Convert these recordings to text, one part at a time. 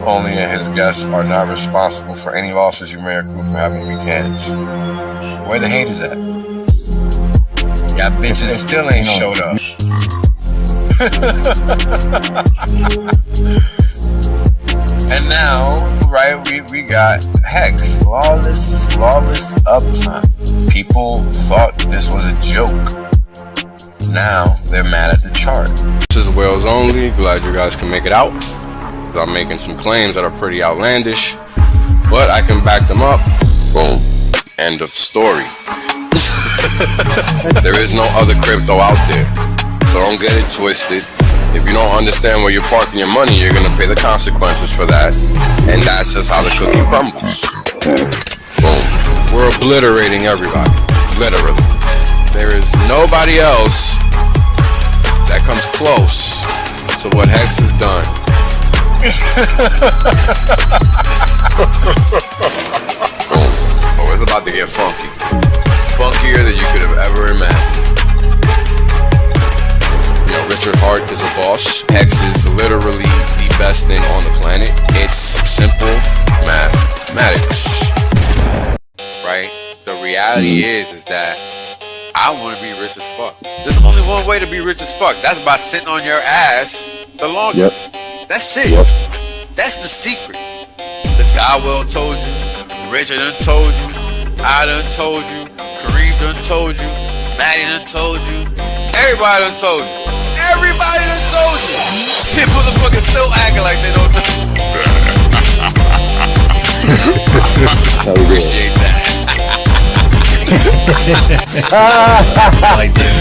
only and his guests are not responsible for any losses you may accrue for having weak hands. Where the haters at? Y'all bitches still ain't showed up. And now, right, we got Hex, flawless uptime. People thought this was a joke. Now they're mad at the chart. This is Wales Only. Glad you guys can make it out. I'm making some claims that are pretty outlandish, but I can back them up. Boom. End of story. There is no other crypto out there, so don't get it twisted. If you don't understand where you're parking your money, you're gonna pay the consequences for that, and that's just how the cookie crumbles. Boom. We're obliterating everybody, literally. There is nobody else that comes close to what Hex has done. Boom. Oh, it's about to get funky. Funkier than you could have ever imagined. Richard Hart is a boss. Hex is literally the best thing on the planet. It's simple mathematics, right? The reality is that I want to be rich as fuck. There's only one way to be rich as fuck. That's by sitting on your ass the longest. Yep. That's it. Yep. That's the secret. The Godwell told you. Richard done told you. I done told you. Kareem done told you. Maddie done told you. Everybody done told you. Everybody done told you. Shit, motherfuckers still acting like they don't know. Appreciate that.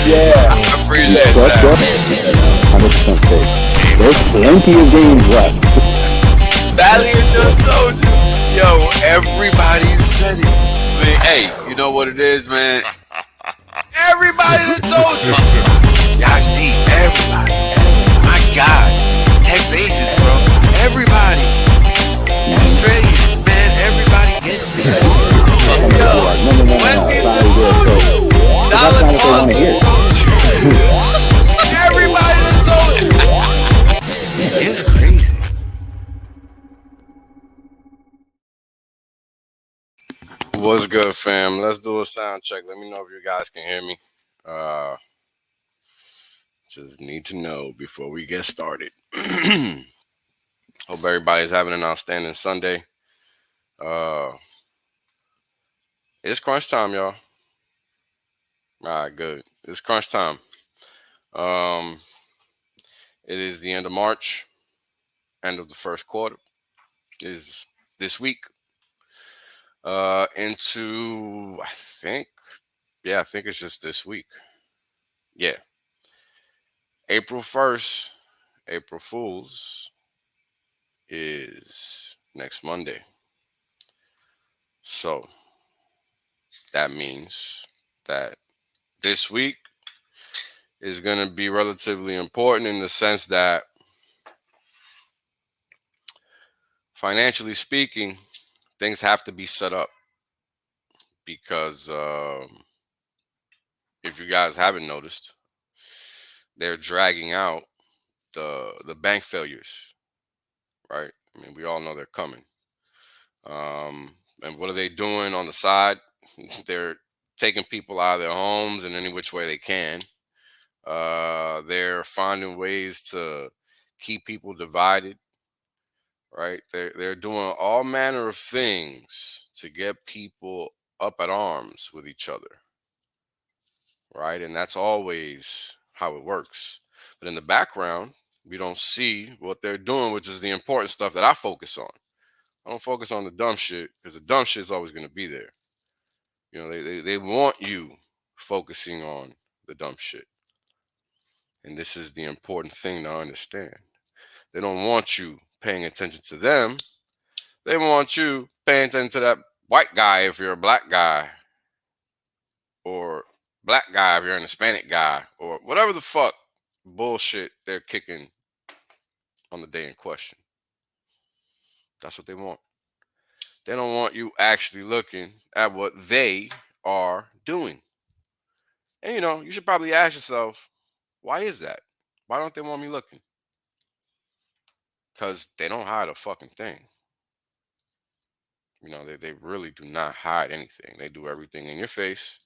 Yeah. I appreciate that. 100% safe. There's plenty of games left. Valiant done told you. Yo, everybody said it. Man, hey, you know what it is, man? Everybody done told you. Y'all's deep. Everybody. My God. Ex-Asians, bro. Everybody. Australians, man. Everybody gets me. Yo, when is it told you? Dollar told you. Everybody done told you. It's crazy. What's good, fam? Let's do a sound check. Let me know if you guys can hear me. Just need to know before we get started. Hope everybody's having an outstanding Sunday. It's crunch time, y'all. All right, good. It's crunch time. It is the end of March, end of the first quarter. Is this week. Into, I think it's just this week. Yeah. April 1st, April Fool's, is next Monday. So that means that this week is going to be relatively important in the sense that, financially speaking, things have to be set up. Because if you guys haven't noticed, they're dragging out the bank failures, right? I mean, we all know they're coming. And what are they doing on the side? They're taking people out of their homes in any which way they can. They're finding ways to keep people divided, right? They're doing all manner of things to get people up at arms with each other, right? And that's always how it works. But in the background, we don't see what they're doing, which is the important stuff that I focus on. I don't focus on the dumb shit because the dumb shit is always going to be there. You know, they want you focusing on the dumb shit. And this is the important thing to understand. They don't want you paying attention to them. They want you paying attention to that white guy if you're a black guy, or black guy if you're an Hispanic guy, or whatever the fuck bullshit they're kicking on the day in question. That's what they want. They don't want you actually looking at what they are doing. And, you know, you should probably ask yourself, why is that? Why don't they want me looking? because they don't hide a fucking thing. You know, they really do not hide anything. They do everything in your face.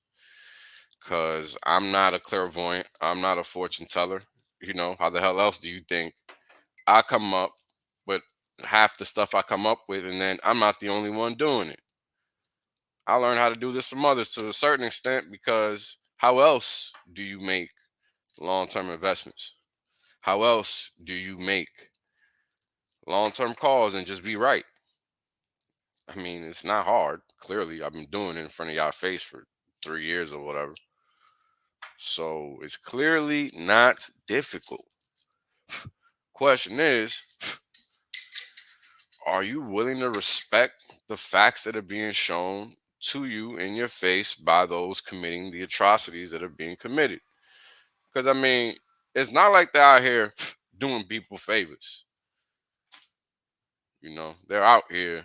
Because I'm not a clairvoyant. I'm not a fortune teller. You know, how the hell else do you think I come up with half the stuff I come up with, and then I'm not the only one doing it? I learned how to do this from others to a certain extent, because how else do you make long-term investments? How else do you make long-term calls and just be right? I mean, it's not hard. Clearly, I've been doing it in front of y'all face for 3 years or whatever. So it's clearly not difficult. Question is, are you willing to respect the facts that are being shown to you in your face by those committing the atrocities that are being committed? Because, I mean, it's not like they're out here doing people favors. You know, they're out here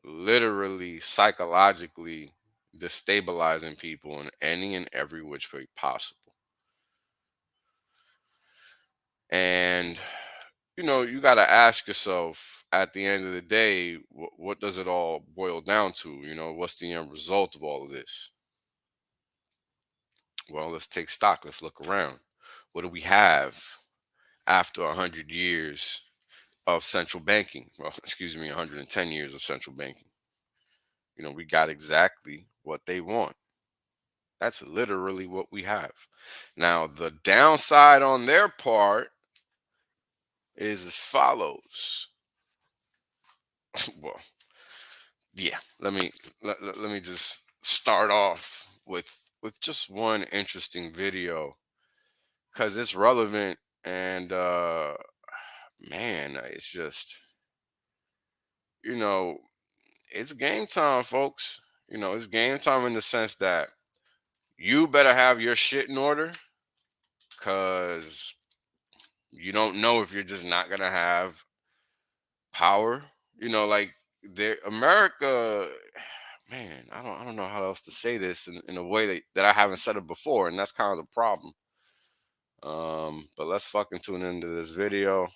literally psychologically destabilizing people in any and every which way possible. And, you know, you got to ask yourself at the end of the day, what does it all boil down to? You know, what's the end result of all of this? Well, let's take stock. Let's look around. What do we have after 100 years of central banking? Well, excuse me, 110 years of central banking. You know, we got exactly what they want. That's literally what we have. Now, the downside on their part is as follows. Well, yeah, let me just start off with just one interesting video, because it's relevant, and man, it's just, you know, it's game time, folks. You know, it's game time in the sense that you better have your shit in order, because you don't know if you're just not gonna have power. You know, like, there, America, man, I don't know how else to say this in a way that I haven't said it before, and that's kind of the problem. But let's fucking tune into this video.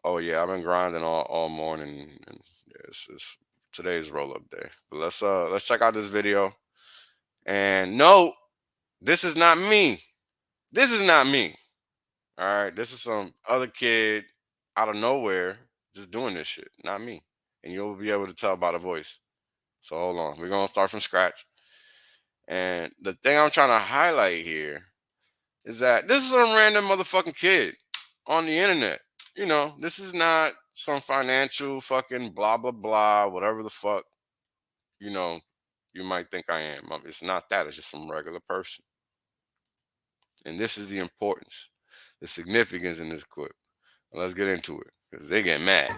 Oh yeah, I've been grinding all morning, and yeah, it's today's roll up day. But let's check out this video. And no, this is not me. This is not me. All right, this is some other kid out of nowhere just doing this shit, not me. And you'll be able to tell by the voice. So hold on, we're gonna start from scratch. And the thing I'm trying to highlight here is that this is some random motherfucking kid on the internet. You know, this is not some financial fucking blah blah blah, whatever the fuck, you know, you might think I am. It's not that. It's just some regular person. And this is the importance, the significance in this clip. Let's get into it, because they get mad.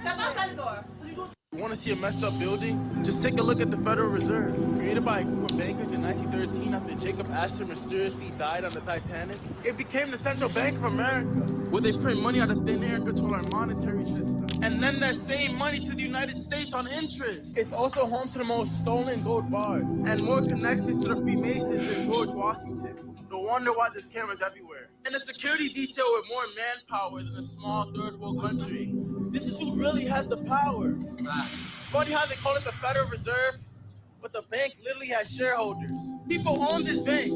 You want to see a messed up building? Just take a look at the Federal Reserve. Created by a group of bankers in 1913 after Jacob Astor mysteriously died on the Titanic, it became the Central Bank of America, where they print money out of thin air and control our monetary system, and lend that same money to the United States on interest. It's also home to the most stolen gold bars and more connections to the Freemasons than George Washington. No wonder why there's cameras everywhere. And a security detail with more manpower than a small third world country. This is who really has the power. Funny how they call it the Federal Reserve, but the bank literally has shareholders. People own this bank,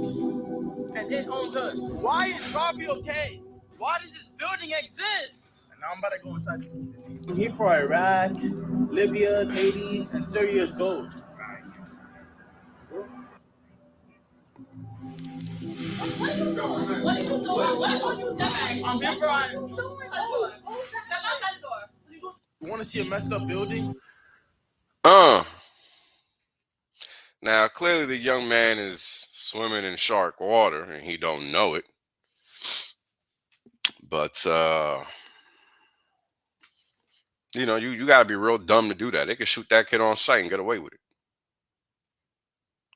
and it owns us. Why is robbery okay? Why does this building exist? And now I'm about to go inside. I'm here for Iraq, Libya's, Haiti's, and Syria's gold. What are you doing? What are you doing? What are you doing? I'm here for You want to see a messed up building? Now clearly the young man is swimming in shark water and he don't know it. But you know, you gotta be real dumb to do that. They could shoot that kid on sight and get away with it.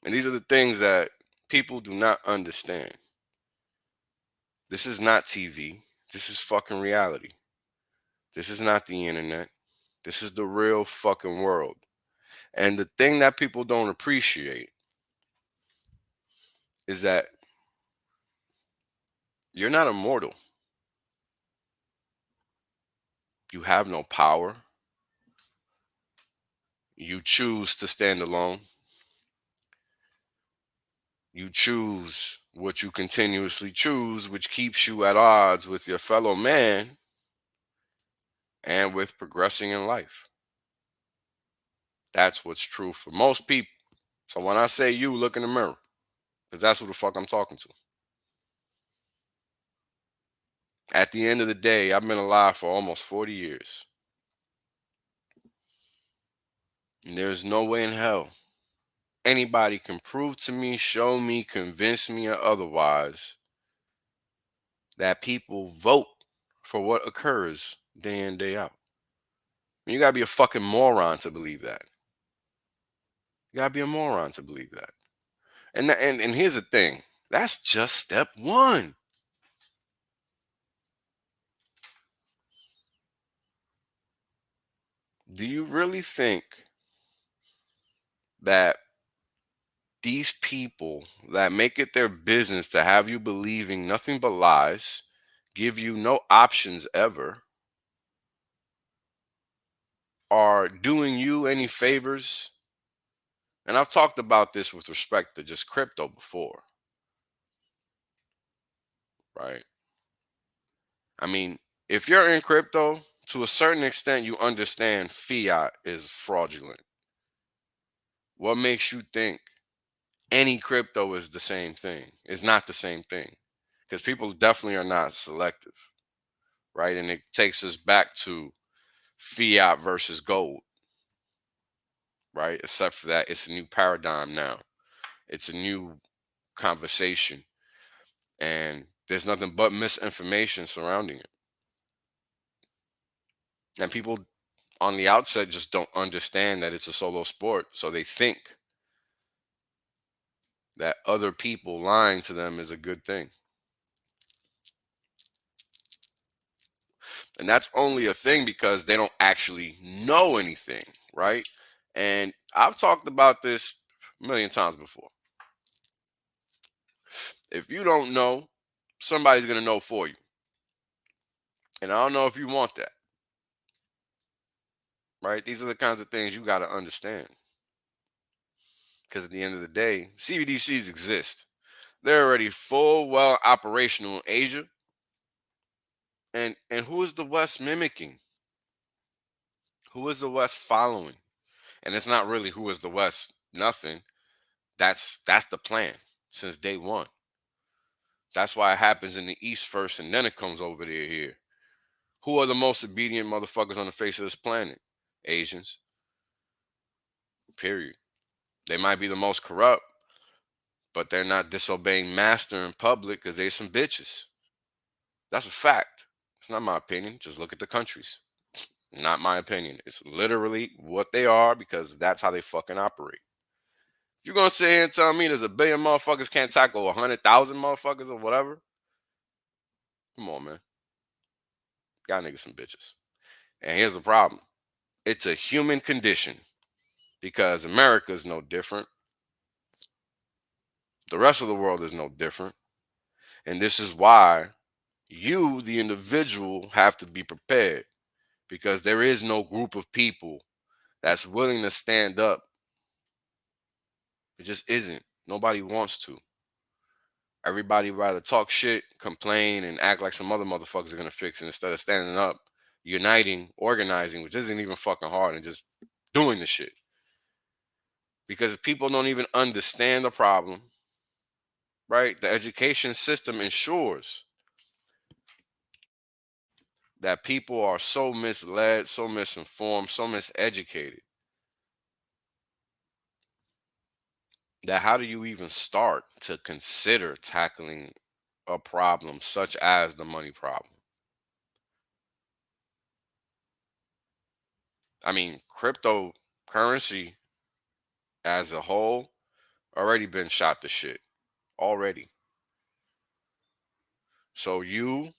And these are the things that people do not understand. This is not TV. This is fucking reality. This is not the internet. This is the real fucking world. And the thing that people don't appreciate is that you're not immortal. You have no power. You choose to stand alone. You choose what you continuously choose, which keeps you at odds with your fellow man and with progressing in life. That's what's true for most people. So when I say you, look in the mirror, because that's who the fuck I'm talking to. At the end of the day, I've been alive for almost 40 years. And there's no way in hell anybody can prove to me, show me, convince me, or otherwise that people vote for what occurs day in, day out. You gotta be a fucking moron to believe that. You gotta be a moron to believe that. And here's the thing. That's just step one. Do you really think that these people that make it their business to have you believing nothing but lies, give you no options ever, are doing you any favors? And I've talked about this with respect to just crypto before, right? I mean, if you're in crypto, to a certain extent, you understand fiat is fraudulent. What makes you think any crypto is the same thing? It's not the same thing, because people definitely are not selective, right? And it takes us back to fiat versus gold, right? Except for that, it's a new paradigm now. It's a new conversation, and there's nothing but misinformation surrounding it. And people on the outset just don't understand that it's a solo sport, so they think that other people lying to them is a good thing. And that's only a thing because they don't actually know anything, right? And I've talked about this a million times before. If you don't know, somebody's going to know for you. And I don't know if you want that, right? These are the kinds of things you got to understand. Because at the end of the day, CBDCs exist. They're already full well operational in Asia. And who is the West mimicking? Who is the West following? And it's not really who is the West, nothing. That's the plan since day one. That's why it happens in the East first and then it comes over there here. Who are the most obedient motherfuckers on the face of this planet? Asians. Period. They might be the most corrupt, but they're not disobeying master in public because they're some bitches. That's a fact. It's not my opinion. Just look at the countries. Not my opinion. It's literally what they are because that's how they fucking operate. If you're gonna sit here and tell me there's a billion motherfuckers can't tackle 100,000 motherfuckers or whatever, come on, man. Y'all niggas some bitches. And here's the problem. It's a human condition because America is no different. The rest of the world is no different. And this is why you, the individual, have to be prepared because there is no group of people that's willing to stand up. It just isn't. Nobody wants to. Everybody rather talk shit, complain, and act like some other motherfuckers are gonna fix it instead of standing up, uniting, organizing, which isn't even fucking hard, and just doing the shit. Because people don't even understand the problem, right? The education system ensures that people are so misled, so misinformed, so miseducated that how do you even start to consider tackling a problem such as the money problem? I mean, cryptocurrency as a whole already been shot to shit already. So you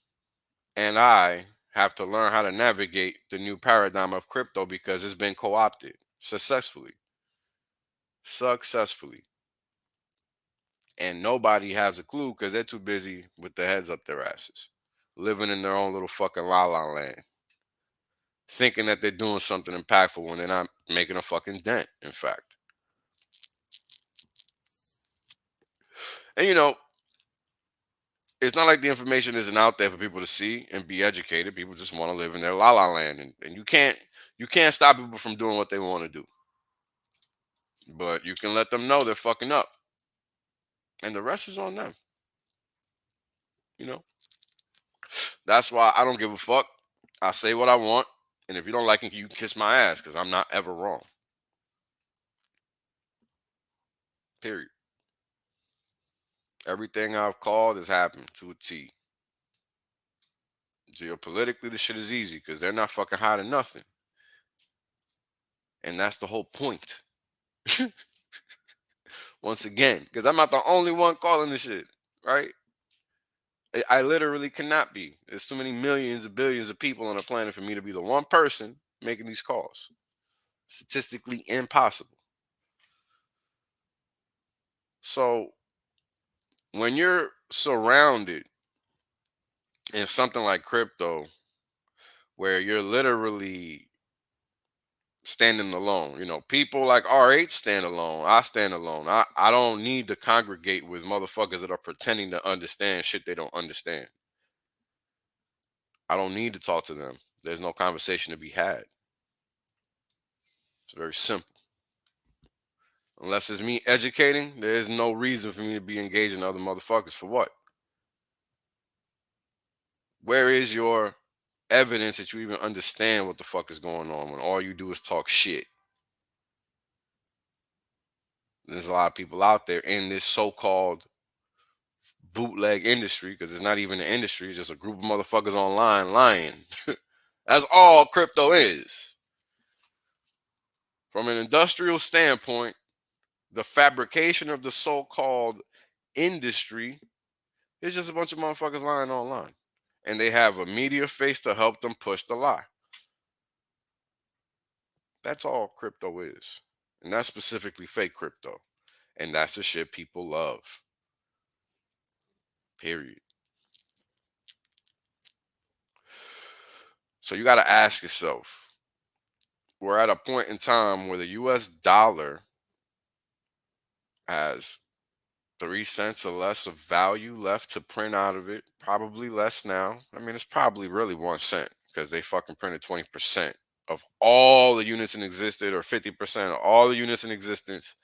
and I have to learn how to navigate the new paradigm of crypto because it's been co-opted successfully. Successfully. And nobody has a clue because they're too busy with their heads up their asses, living in their own little fucking la la land. thinking that they're doing something impactful when they're not making a fucking dent, in fact. And it's not like the information isn't out there for people to see and be educated. People just want to live in their la la land, and you can't stop people from doing what they want to do. But you can let them know they're fucking up. And the rest is on them. That's why I don't give a fuck. I say what I want. And if you don't like it, you can kiss my ass because I'm not ever wrong. Period. Everything I've called has happened to a T. Geopolitically, this shit is easy because they're not fucking hiding nothing. And that's the whole point. Once again, because I'm not the only one calling this shit, right? I literally cannot be. There's too many millions of billions of people on the planet for me to be the one person making these calls. Statistically impossible. So when you're surrounded in something like crypto, where you're literally standing alone, people like RH stand alone. I stand alone. I don't need to congregate with motherfuckers that are pretending to understand shit they don't understand. I don't need to talk to them. There's no conversation to be had. It's very simple. Unless it's me educating, there's no reason for me to be engaging other motherfuckers. For what? Where is your evidence that you even understand what the fuck is going on when all you do is talk shit? There's a lot of people out there in this so-called bootleg industry, because it's not even an industry, it's just a group of motherfuckers online lying. That's all crypto is. From an industrial standpoint, the fabrication of the so-called industry is just a bunch of motherfuckers lying online. And they have a media face to help them push the lie. That's all crypto is. And that's specifically fake crypto. And that's the shit people love. Period. So you got to ask yourself, we're at a point in time where the US dollar has 3 cents or less of value left to print out of it. Probably less now. I mean, it's probably really 1 cent because they fucking printed 20% of all the units in existence, or 50% of all the units in existence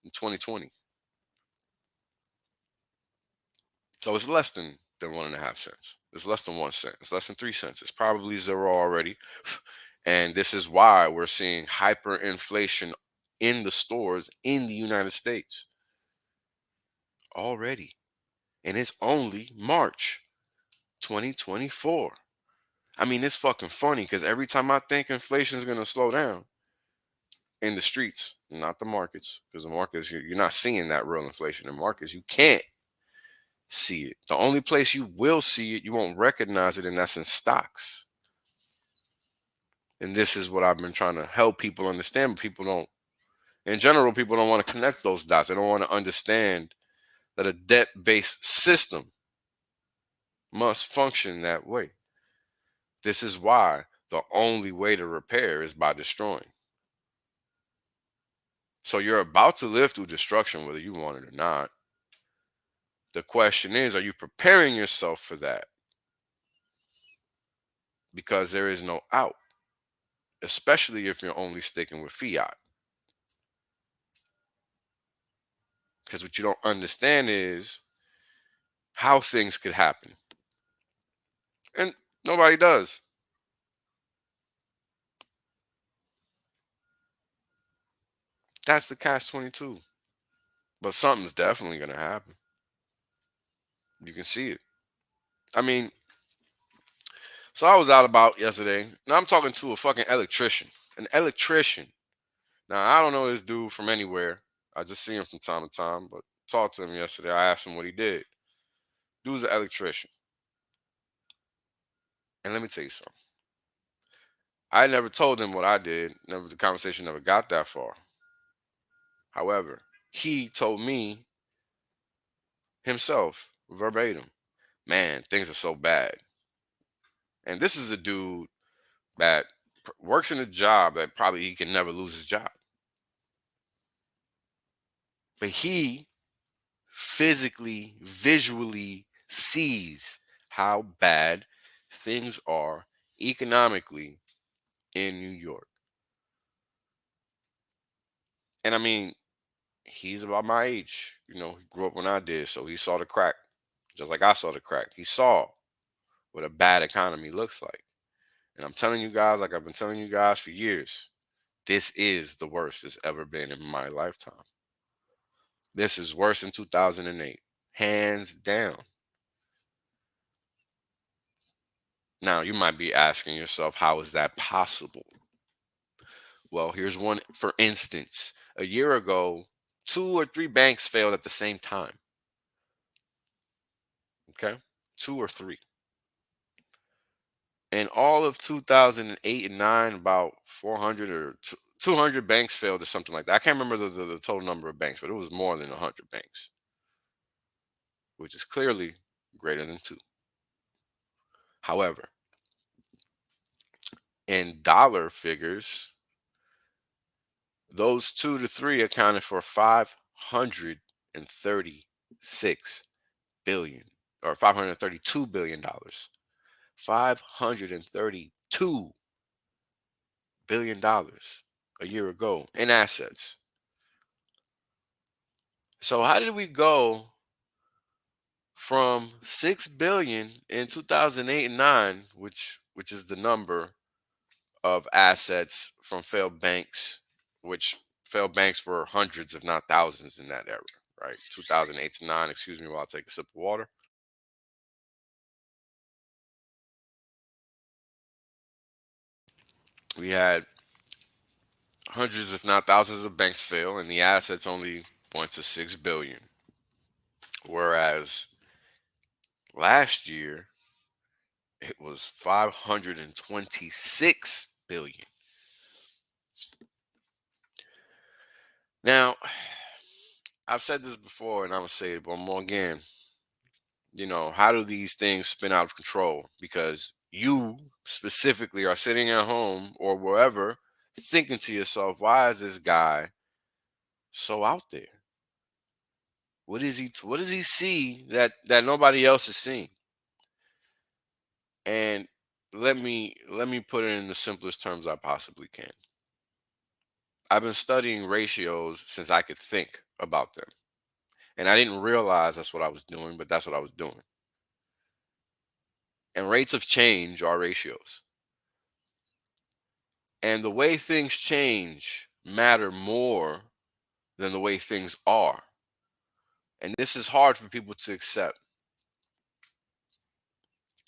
in 2020. So it's less than 1.5 cents. It's less than 1 cent. It's less than 3 cents. It's probably zero already. And this is why we're seeing hyperinflation in the stores in the United States already. And it's only March 2024. I mean, it's fucking funny because every time I think inflation is going to slow down in the streets, not the markets, because the markets, you're not seeing that real inflation in markets. You can't see it. The only place you will see it, you won't recognize it, and that's in stocks. And this is what I've been trying to help people understand, but people don't, in general, people don't want to connect those dots. They don't want to understand that a debt-based system must function that way. This is why the only way to repair is by destroying. So you're about to live through destruction, whether you want it or not. The question is, are you preparing yourself for that? Because there is no out, especially if you're only sticking with fiat. Because what you don't understand is how things could happen. And nobody does. That's the catch-22. But something's definitely going to happen. You can see it. I mean, so I was out about yesterday. Now I'm talking to a fucking electrician. An electrician. Now, I don't know this dude from anywhere. I just see him from time to time, but talked to him yesterday. I asked him what he did. Dude's an electrician. And let me tell you something. I never told him what I did. The conversation never got that far. However, he told me himself, verbatim, man, things are so bad. And this is a dude that works in a job that probably he can never lose his job. But he physically, visually sees how bad things are economically in New York. And I mean, he's about my age. He grew up when I did, so he saw the crack, just like I saw the crack. He saw what a bad economy looks like. And I'm telling you guys, like I've been telling you guys for years, this is the worst it's ever been in my lifetime. This is worse than 2008, hands down. Now, you might be asking yourself, how is that possible? Well, here's one. For instance, a year ago, 2 or 3 banks failed at the same time. Okay? 2 or 3. In all of 2008 and 9, about 400 or 200 banks failed or something like that. I can't remember the total number of banks, but it was more than 100 banks, which is clearly greater than 2. However, in dollar figures, those 2 to 3 accounted for $536 billion or $532 billion. $532 billion a year ago in assets. So how did we go from 6 billion in 2008 and 9, which is the number of assets from failed banks, which failed banks were hundreds if not thousands in that era, right? 2008 to 9, excuse me while I take a sip of water. We had hundreds if not thousands of banks fail, and the assets only point to 6 billion. Whereas last year it was 526 billion. Now, I've said this before and I'm gonna say it one more again. How do these things spin out of control? Because you specifically are sitting at home or wherever thinking to yourself, why is this guy so out there? What does he see that nobody else is seeing? And let me put it in the simplest terms I possibly can. I've been studying ratios since I could think about them. And I didn't realize that's what I was doing, but that's what I was doing. And rates of change are ratios. And the way things change matter more than the way things are. And this is hard for people to accept.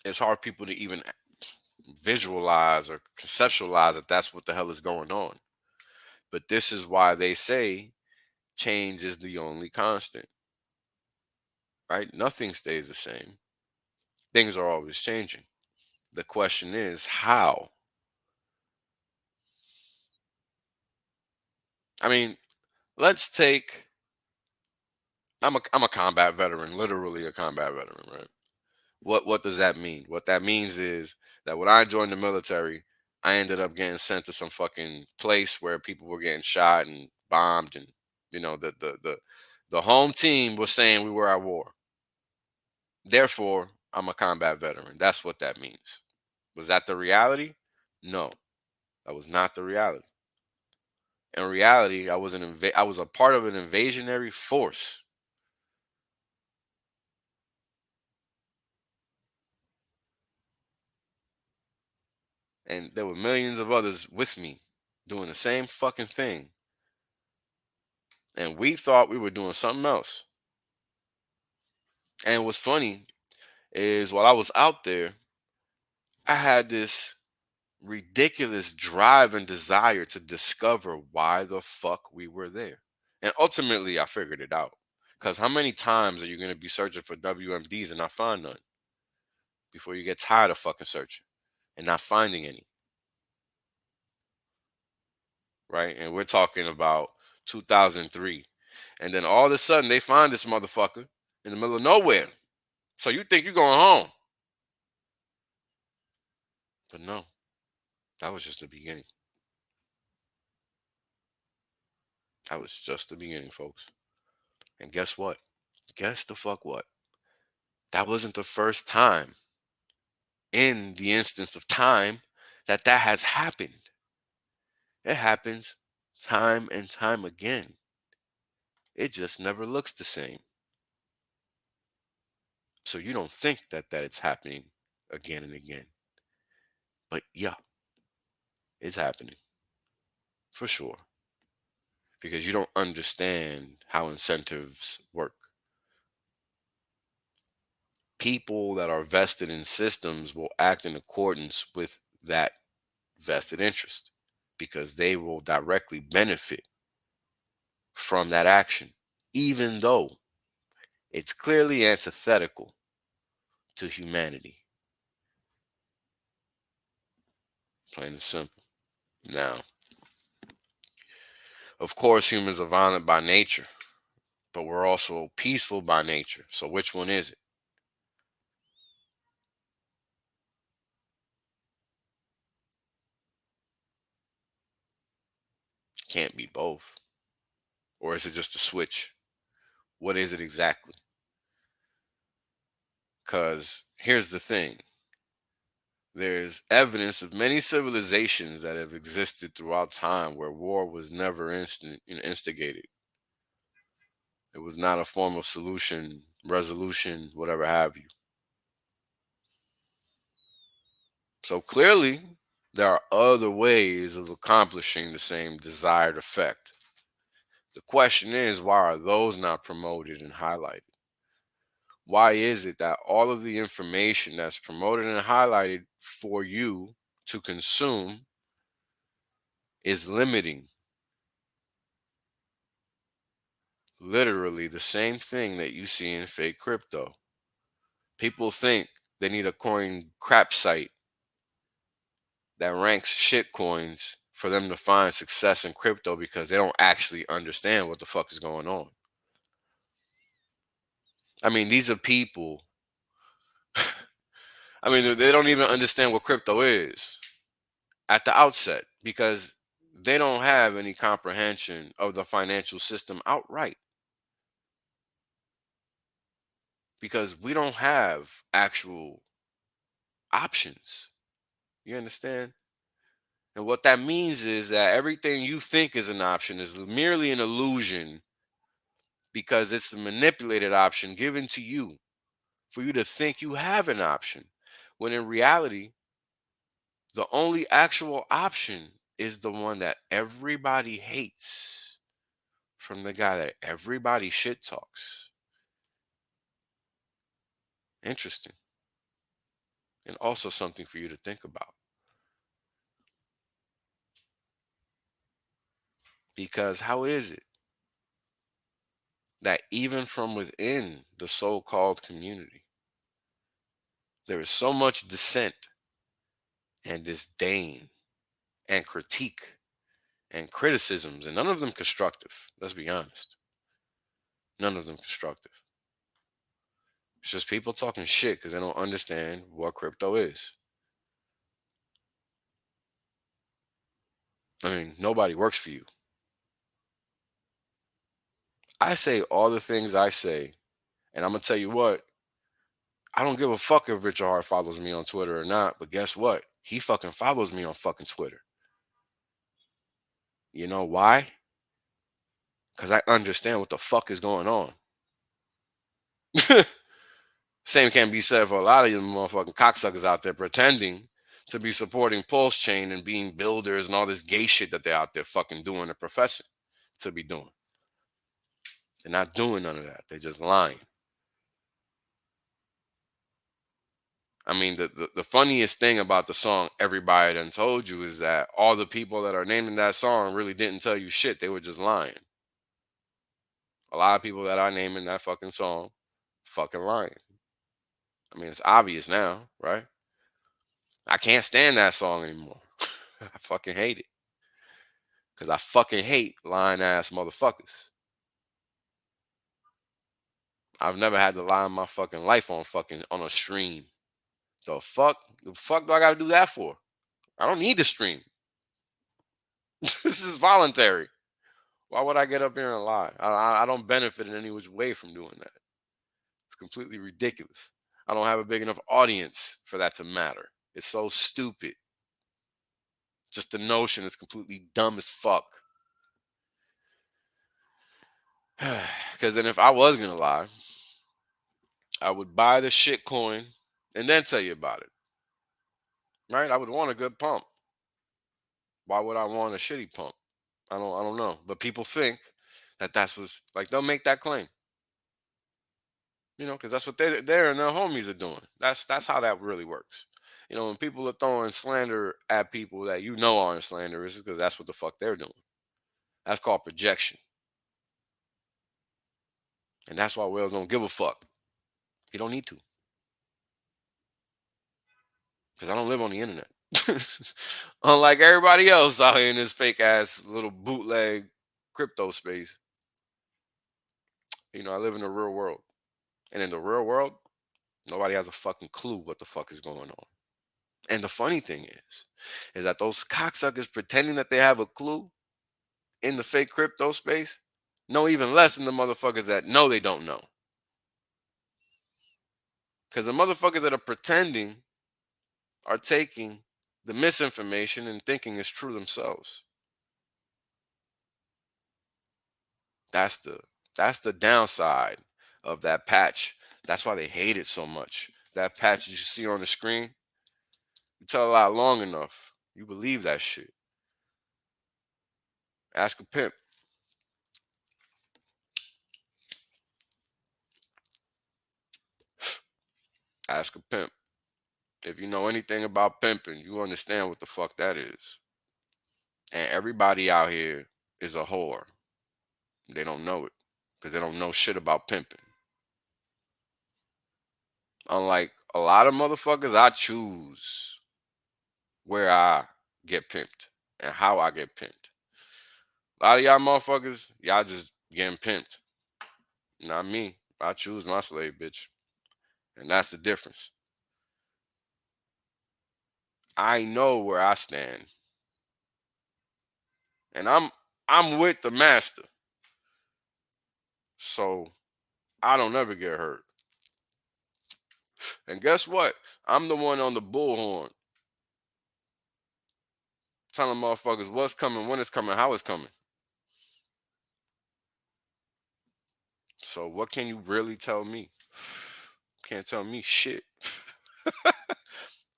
It's hard for people to even visualize or conceptualize that that's what the hell is going on. But this is why they say change is the only constant. Right? Nothing stays the same. Things are always changing. The question is how? I mean, let's take I'm a combat veteran, literally a combat veteran, right? What does that mean? What that means is that when I joined the military, I ended up getting sent to some fucking place where people were getting shot and bombed, and the home team was saying we were at war. Therefore, I'm a combat veteran. That's what that means. Was that the reality? No, that was not the reality. In reality, I was a part of an invasionary force. And there were millions of others with me doing the same fucking thing. And we thought we were doing something else. And what's funny is while I was out there, I had this ridiculous drive and desire to discover why the fuck we were there. And ultimately, I figured it out. Because how many times are you going to be searching for WMDs and not find none before you get tired of fucking searching and not finding any? Right? And we're talking about 2003. And then all of a sudden, they find this motherfucker in the middle of nowhere. So you think you're going home. But no, That was just the beginning. That was just the beginning, folks. And guess what? Guess the fuck what? That wasn't the first time in the instance of time that has happened. It happens time and time again. It just never looks the same. So you don't think that it's happening again and again. But yeah, it's happening. For sure. Because you don't understand how incentives work. People that are vested in systems will act in accordance with that vested interest because they will directly benefit from that action, even though it's clearly antithetical to humanity. Plain and simple. Now, of course, humans are violent by nature, but we're also peaceful by nature. So which one is it? Can't be both. Or is it just a switch? What is it exactly? Because here's the thing. There's evidence of many civilizations that have existed throughout time where war was never instigated. It was not a form of solution, resolution, whatever have you. So clearly, there are other ways of accomplishing the same desired effect. The question is, why are those not promoted and highlighted? Why is it that all of the information that's promoted and highlighted for you to consume is limiting? Literally the same thing that you see in fake crypto. People think they need a coin crap site that ranks shit coins for them to find success in crypto because they don't actually understand what the fuck is going on. I mean, these are people. I mean, they don't even understand what crypto is at the outset because they don't have any comprehension of the financial system outright. Because we don't have actual options. You understand? And what that means is that everything you think is an option is merely an illusion because it's a manipulated option given to you for you to think you have an option. When in reality, the only actual option is the one that everybody hates from the guy that everybody shit talks. Interesting. And also something for you to think about. Because how is it that even from within the so-called community, there is so much dissent and disdain and critique and criticisms, and none of them constructive? Let's be honest. None of them constructive. It's just people talking shit because they don't understand what crypto is. I mean, nobody works for you. I say all the things I say, and I'm going to tell you what, I don't give a fuck if Richard Hart follows me on Twitter or not, but guess what? He fucking follows me on fucking Twitter. You know why? Because I understand what the fuck is going on. Same can be said for a lot of you motherfucking cocksuckers out there pretending to be supporting Pulse Chain and being builders and all this gay shit that they're out there fucking doing and professing to be doing. They're not doing none of that. They're just lying. I mean, the funniest thing about the song Everybody Done Told You is that all the people that are naming that song really didn't tell you shit. They were just lying. A lot of people that are naming that fucking song fucking lying. I mean, it's obvious now, right? I can't stand that song anymore. I fucking hate it. Because I fucking hate lying ass motherfuckers. I've never had to lie my fucking life on a stream. The fuck? The fuck do I gotta do that for? I don't need to stream. This is voluntary. Why would I get up here and lie? I don't benefit in any which way from doing that. It's completely ridiculous. I don't have a big enough audience for that to matter. It's so stupid. Just the notion is completely dumb as fuck. Because then if I was going to lie, I would buy the shit coin and then tell you about it. Right? I would want a good pump. Why would I want a shitty pump? I don't know. But people think that that's what's like, they'll make that claim. You know, because that's what they're and their homies are doing. That's how that really works. You know, when people are throwing slander at people that you know aren't slanderous, because that's what the fuck they're doing. That's called projection. And that's why whales don't give a fuck. You don't need to. Because I don't live on the internet. Unlike everybody else out here in this fake ass little bootleg crypto space. You know, I live in the real world. And in the real world, nobody has a fucking clue what the fuck is going on. And the funny thing is that those cocksuckers pretending that they have a clue in the fake crypto space know even less than the motherfuckers that know they don't know. Because the motherfuckers that are pretending are taking the misinformation and thinking it's true themselves. That's the downside of that patch. That's why they hate it so much. That patch that you see on the screen, you tell a lot long enough, you believe that shit. Ask a pimp. Ask a pimp. If you know anything about pimping, you understand what the fuck that is. And everybody out here is a whore. They don't know it because they don't know shit about pimping. Unlike a lot of motherfuckers, I choose where I get pimped and how I get pimped. A lot of y'all motherfuckers, y'all just getting pimped. Not me. I choose my slave, bitch. And that's the difference. I know where I stand. And I'm with the master. So I don't ever get hurt. And guess what? I'm the one on the bullhorn telling motherfuckers what's coming, when it's coming, how it's coming. So what can you really tell me? Can't tell me shit.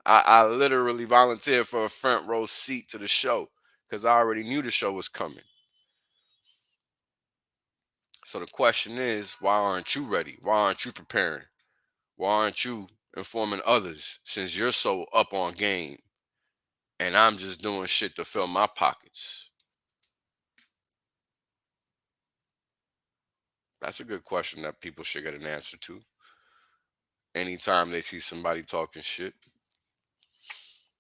I literally volunteered for a front row seat to the show because I already knew the show was coming. So the question is, why aren't you ready? Why aren't you preparing? Why aren't you informing others since you're so up on game and I'm just doing shit to fill my pockets? That's a good question that people should get an answer to anytime they see somebody talking shit.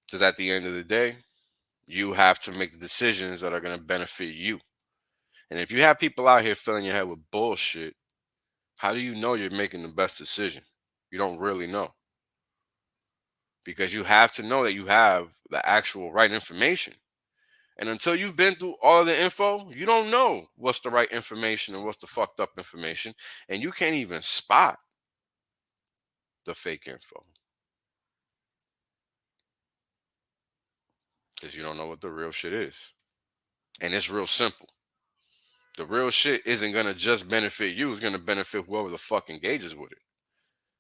Because at the end of the day, you have to make the decisions that are going to benefit you. And if you have people out here filling your head with bullshit, how do you know you're making the best decision? You don't really know. Because you have to know that you have the actual right information. And until you've been through all of the info, you don't know what's the right information and what's the fucked up information. And you can't even spot the fake info. Because you don't know what the real shit is. And it's real simple. The real shit isn't going to just benefit you. It's going to benefit whoever the fuck engages with it.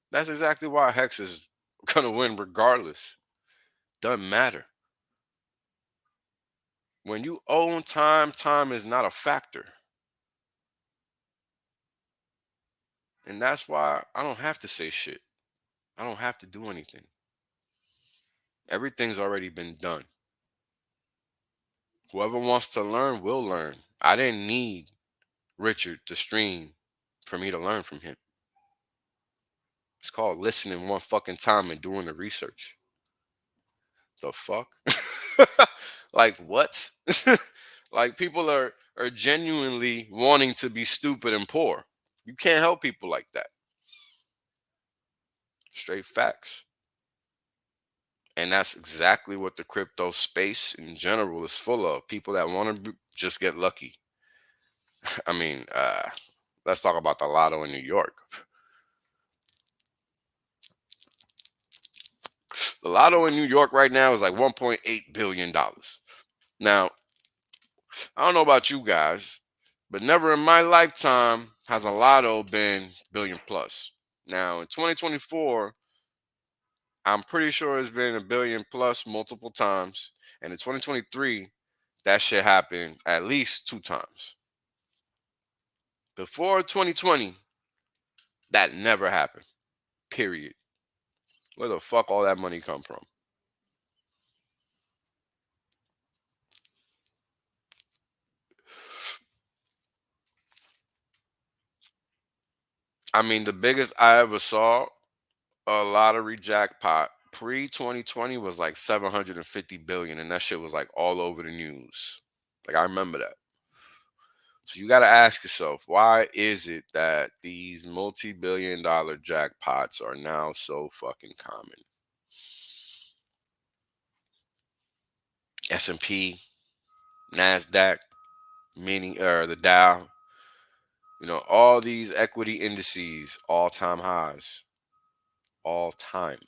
That's exactly why Hex is going to win regardless. Doesn't matter. When you own time, time is not a factor. And that's why I don't have to say shit. I don't have to do anything. Everything's already been done. Whoever wants to learn will learn. I didn't need Richard to stream for me to learn from him. It's called listening one fucking time and doing the research. The fuck? Like what? Like people are genuinely wanting to be stupid and poor. You can't help people like that. Straight facts. And that's exactly what the crypto space in general is full of. People that want to just get lucky. I mean, let's talk about the lotto in New York. The lotto in New York right now is like $1.8 billion. Now, I don't know about you guys, but never in my lifetime has a lotto been billion plus. Now, in 2024, I'm pretty sure it's been a billion plus multiple times. And in 2023, that shit happened at least 2 times. Before 2020, that never happened. Period. Where the fuck all that money come from? I mean, the biggest I ever saw a lottery jackpot pre-2020 was like 750 billion, and that shit was like all over the news. Like, I remember that. So you got to ask yourself, why is it that these multi-billion-dollar jackpots are now so fucking common? S&P, Nasdaq, meaning the Dow, all these equity indices, all-time highs, all time.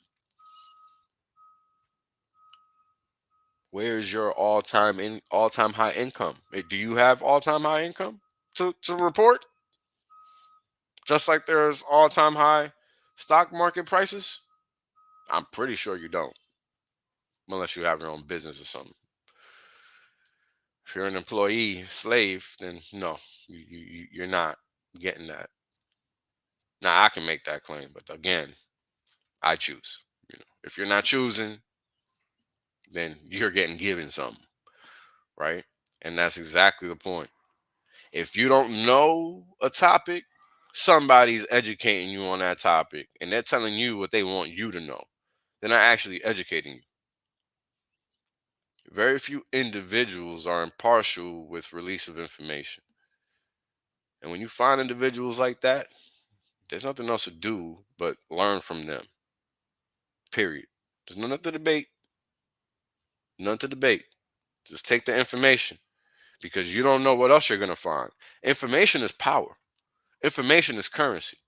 Where's your all-time high income? Do you have all-time high income to report? Just like there's all-time high stock market prices? I'm pretty sure you don't, unless you have your own business or something. If you're an employee, slave, then no, you're not getting that. Now I can make that claim, but again, I choose. If you're not choosing, then you're getting given something, right? And that's exactly the point. If you don't know a topic, somebody's educating you on that topic, and they're telling you what they want you to know. They're not actually educating you. Very few individuals are impartial with release of information. And when you find individuals like that, there's nothing else to do but learn from them. Period. There's nothing to debate. None to debate. Just take the information, because you don't know what else you're going to find. Information is power. Information is currency.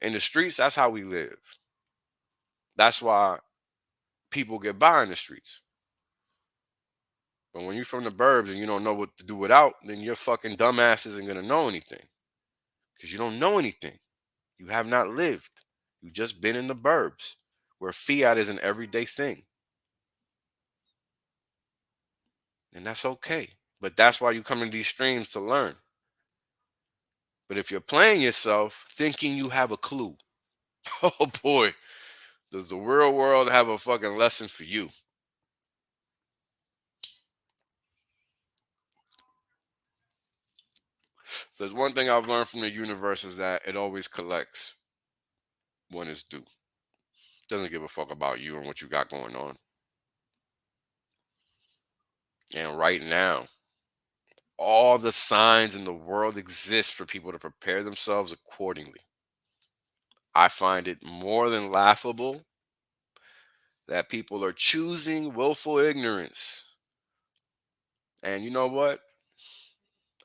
In the streets, that's how we live. That's why people get by in the streets. But when you're from the burbs and you don't know what to do without, then your fucking dumbass isn't going to know anything. Because you don't know anything. You have not lived. You've just been in the burbs, where fiat is an everyday thing. And that's okay. But that's why you come to these streams, to learn. But if you're playing yourself thinking you have a clue, oh boy, does the real world have a fucking lesson for you. So there's one thing I've learned from the universe, is that it always collects when it's due. It doesn't give a fuck about you and what you got going on. And right now, all the signs in the world exist for people to prepare themselves accordingly. I find it more than laughable that people are choosing willful ignorance. And you know what?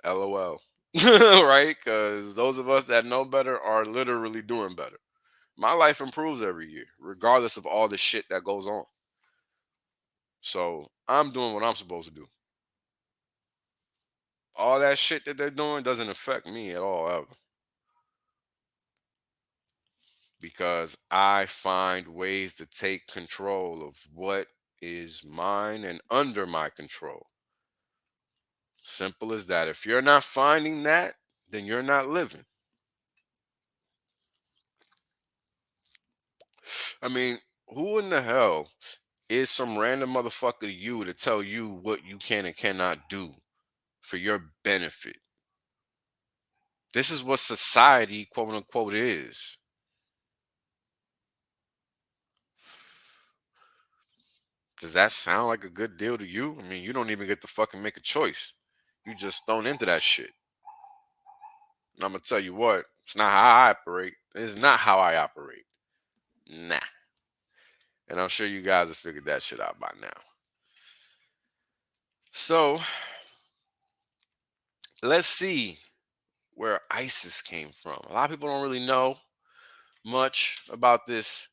LOL. Right? Because those of us that know better are literally doing better. My life improves every year, regardless of all the shit that goes on. So I'm doing what I'm supposed to do. All that shit that they're doing doesn't affect me at all, ever. Because I find ways to take control of what is mine and under my control. Simple as that. If you're not finding that, then you're not living. I mean, who in the hell is some random motherfucker to you to tell you what you can and cannot do for your benefit? This is what society, quote unquote, is. Does that sound like a good deal to you? I mean, you don't even get to fucking make a choice. You just thrown into that shit. And I'm gonna tell you what, it's not how I operate. It's not how I operate. Nah. And I'm sure you guys have figured that shit out by now. So let's see where ISIS came from. A lot of people don't really know much about this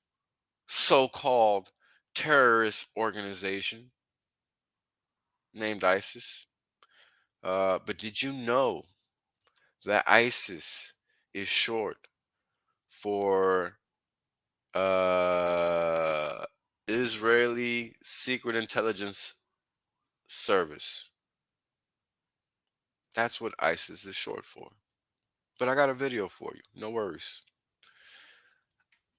so-called terrorist organization named ISIS. But did you know that ISIS is short for Israeli Secret Intelligence Service? That's what ISIS is short for. But I got a video for you. No worries.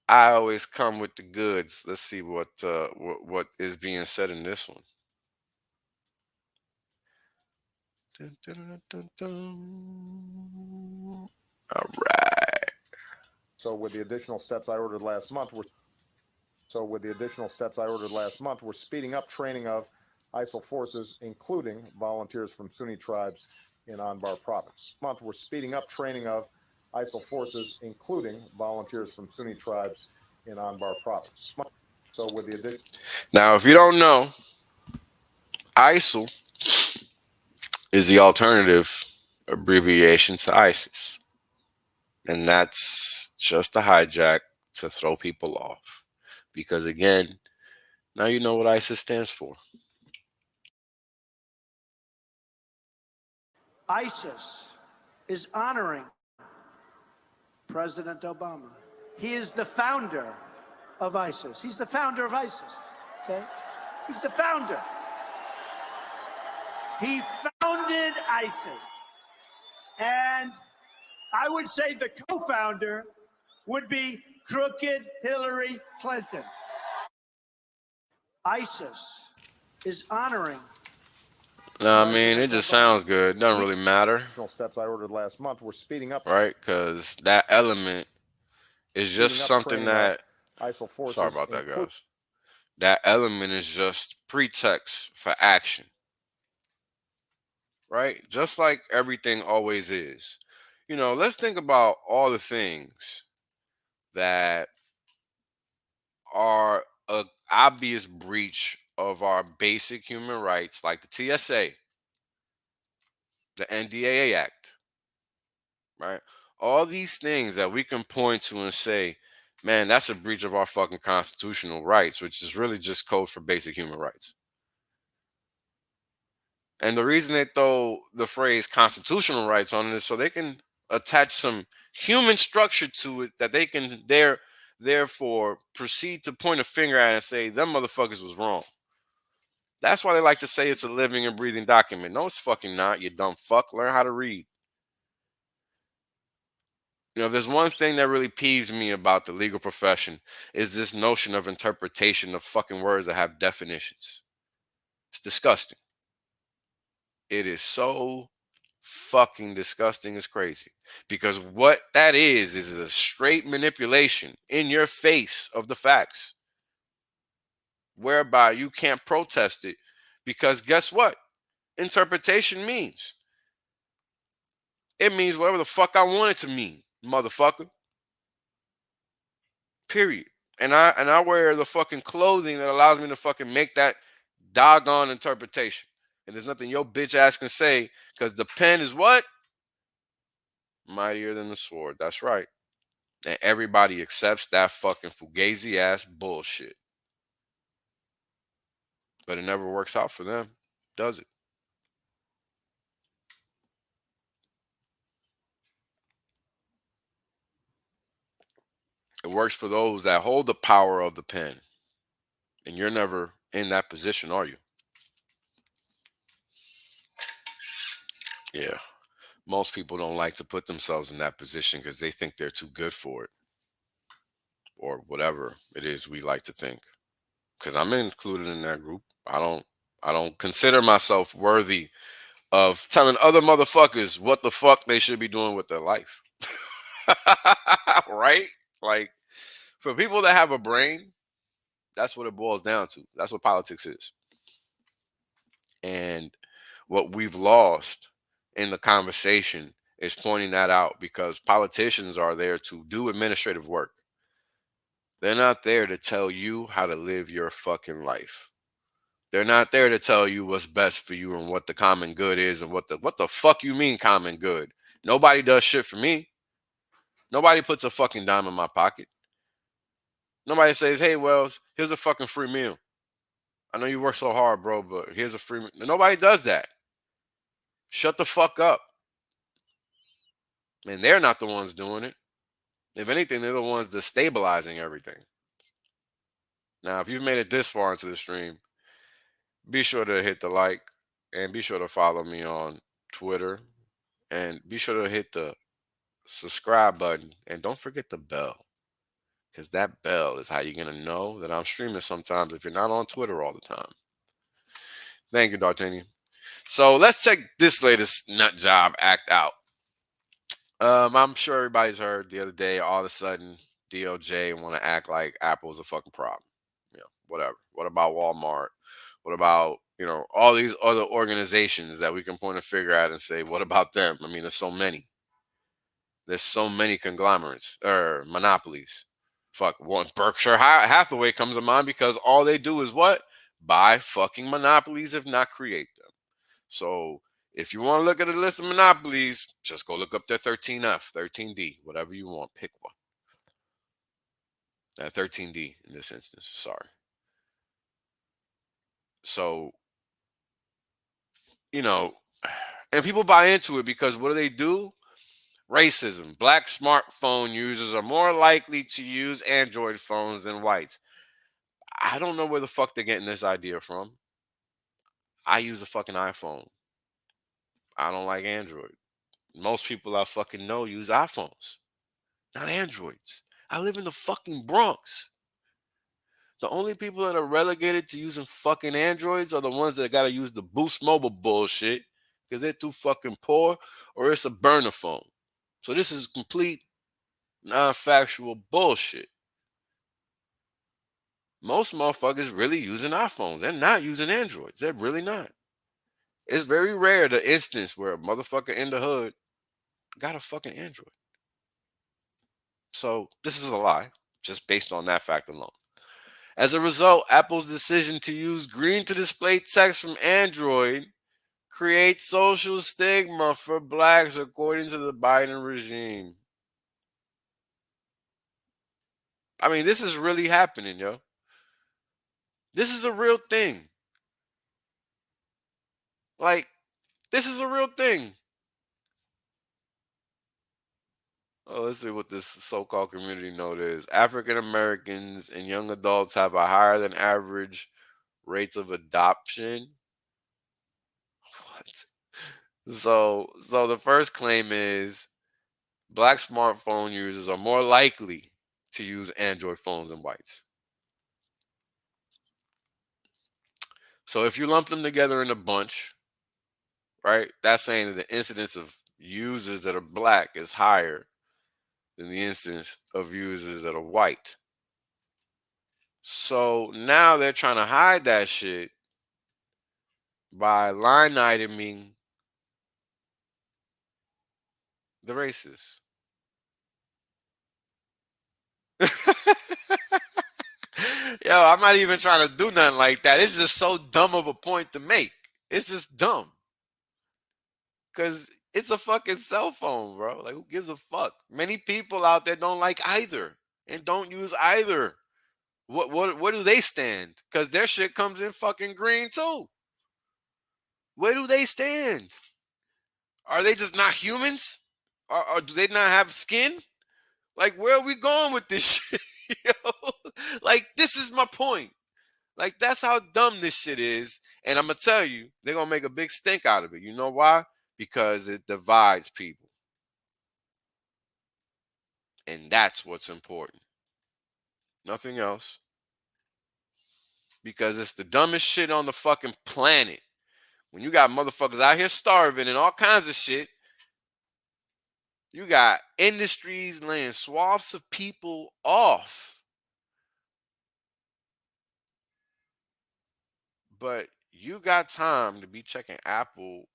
I always come with the goods. Let's see what is being said in this one. Dun, dun, dun, dun. All right. So with the additional sets I ordered last month, we're speeding up training of ISIL forces, including volunteers from Sunni tribes in Anbar province. We're speeding up training of ISIL forces, including volunteers from Sunni tribes in Anbar province. So with the addition. Now, if you don't know, ISIL is the alternative abbreviation to ISIS. And that's just a hijack to throw people off. Because again, now you know what ISIS stands for. ISIS is honoring President Obama. He is the founder of ISIS. He's the founder of ISIS, okay? He's the founder. He founded ISIS. And I would say the co-founder would be crooked Hillary Clinton. ISIS is honoring. No, I mean, it just sounds good. It doesn't really matter. Steps I ordered last month. We're speeding up. Right? Because that element is just something that. ISIL forces. Sorry about that, guys. That element is just pretext for action. Right? Just like everything always is. You know, let's think about all the things that are an obvious breach of our basic human rights, like the TSA, the NDAA Act, right? All these things that we can point to and say, man, that's a breach of our fucking constitutional rights, which is really just code for basic human rights. And the reason they throw the phrase constitutional rights on it is so they can attach some human structure to it that they can therefore proceed to point a finger at and say, them motherfuckers was wrong. That's why they like to say it's a living and breathing document. No, it's fucking not, you dumb fuck. Learn how to read. You know, if there's one thing that really peeves me about the legal profession is this notion of interpretation of fucking words that have definitions. It's disgusting. It is so fucking disgusting. It's crazy. Because what that is a straight manipulation in your face of the facts, whereby you can't protest it because guess what? Interpretation means. It means whatever the fuck I want it to mean, motherfucker. Period. And I wear the fucking clothing that allows me to fucking make that doggone interpretation. And there's nothing your bitch ass can say because the pen is what? Mightier than the sword. That's right. And everybody accepts that fucking fugazi ass bullshit. But it never works out for them, does it? It works for those that hold the power of the pen. And you're never in that position, are you? Yeah. Most people don't like to put themselves in that position because they think they're too good for it. Or whatever it is we like to think. Because I'm included in that group. I don't consider myself worthy of telling other motherfuckers what the fuck they should be doing with their life. Right? Like, for people that have a brain, that's what it boils down to. That's what politics is. And what we've lost in the conversation is pointing that out because politicians are there to do administrative work. They're not there to tell you how to live your fucking life. They're not there to tell you what's best for you and what the common good is and what the fuck you mean common good. Nobody does shit for me. Nobody puts a fucking dime in my pocket. Nobody says, "Hey, Wells, here's a fucking free meal. I know you work so hard, bro, but here's a free meal." Nobody does that. Shut the fuck up. And they're not the ones doing it. If anything, they're the ones destabilizing everything. Now, if you've made it this far into the stream, be sure to hit the like and be sure to follow me on Twitter and be sure to hit the subscribe button and don't forget the bell because that bell is how you're going to know that I'm streaming sometimes if you're not on Twitter all the time. Thank you, D'Artagnan. So let's check this latest nut job act out. I'm sure everybody's heard the other day, all of a sudden, DOJ want to act like Apple's a fucking problem. Whatever. What about Walmart? What about, all these other organizations that we can point a finger at and say, what about them? I mean, there's so many. There's so many conglomerates or monopolies. Fuck, one Berkshire Hathaway comes to mind because all they do is what? Buy fucking monopolies, if not create them. So if you want to look at a list of monopolies, just go look up their 13F, 13D, whatever you want. Pick one. 13D in this instance. Sorry. So, and people buy into it because what do? Racism. Black smartphone users are more likely to use Android phones than whites. I don't know where the fuck they're getting this idea from. I use a fucking iPhone. I don't like Android. Most people I fucking know use iPhones, not Androids. I live in the fucking Bronx. The only people that are relegated to using fucking Androids are the ones that got to use the Boost Mobile bullshit because they're too fucking poor or it's a burner phone. So this is complete non-factual bullshit. Most motherfuckers really using iPhones. They're not using Androids. They're really not. It's very rare the instance where a motherfucker in the hood got a fucking Android. So this is a lie, just based on that fact alone. As a result, Apple's decision to use green to display text from Android creates social stigma for blacks, according to the Biden regime. I mean, this is really happening, yo. This is a real thing. Like, this is a real thing. Oh, let's see what this so-called community note is. African Americans and young adults have a higher than average rates of adoption. What? So the first claim is black smartphone users are more likely to use Android phones than whites. So if you lump them together in a bunch, right, that's saying that the incidence of users that are black is higher than the incidence of users that are white. So now they're trying to hide that shit by line iteming the races. Yo, I'm not even trying to do nothing like that. It's just so dumb of a point to make. It's just dumb. Because it's a fucking cell phone, bro. Like, who gives a fuck? Many people out there don't like either and don't use either. Where do they stand? Because their shit comes in fucking green too. Where do they stand? Are they just not humans? Or do they not have skin? Like, where are we going with this shit? Yo? Like, this is my point. Like, that's how dumb this shit is. And I'm going to tell you, they're going to make a big stink out of it. You know why? Because it divides people. And that's what's important. Nothing else. Because it's the dumbest shit on the fucking planet. When you got motherfuckers out here starving and all kinds of shit, you got industries laying swaths of people off. But you got time to be checking Apple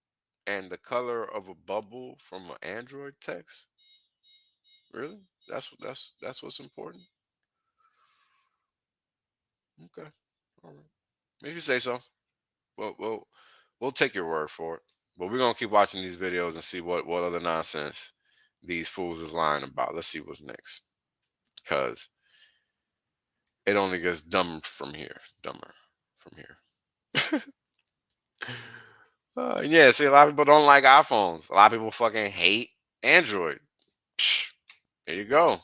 and the color of a bubble from an Android text? Really? That's what's important? Okay. All right. If you say so. We'll take your word for it. But we're gonna keep watching these videos and see what other nonsense these fools is lying about. Let's see what's next. Cause it only gets dumber from here. Dumber from here. Yeah, see, a lot of people don't like iPhones. A lot of people fucking hate Android. Psh, there you go.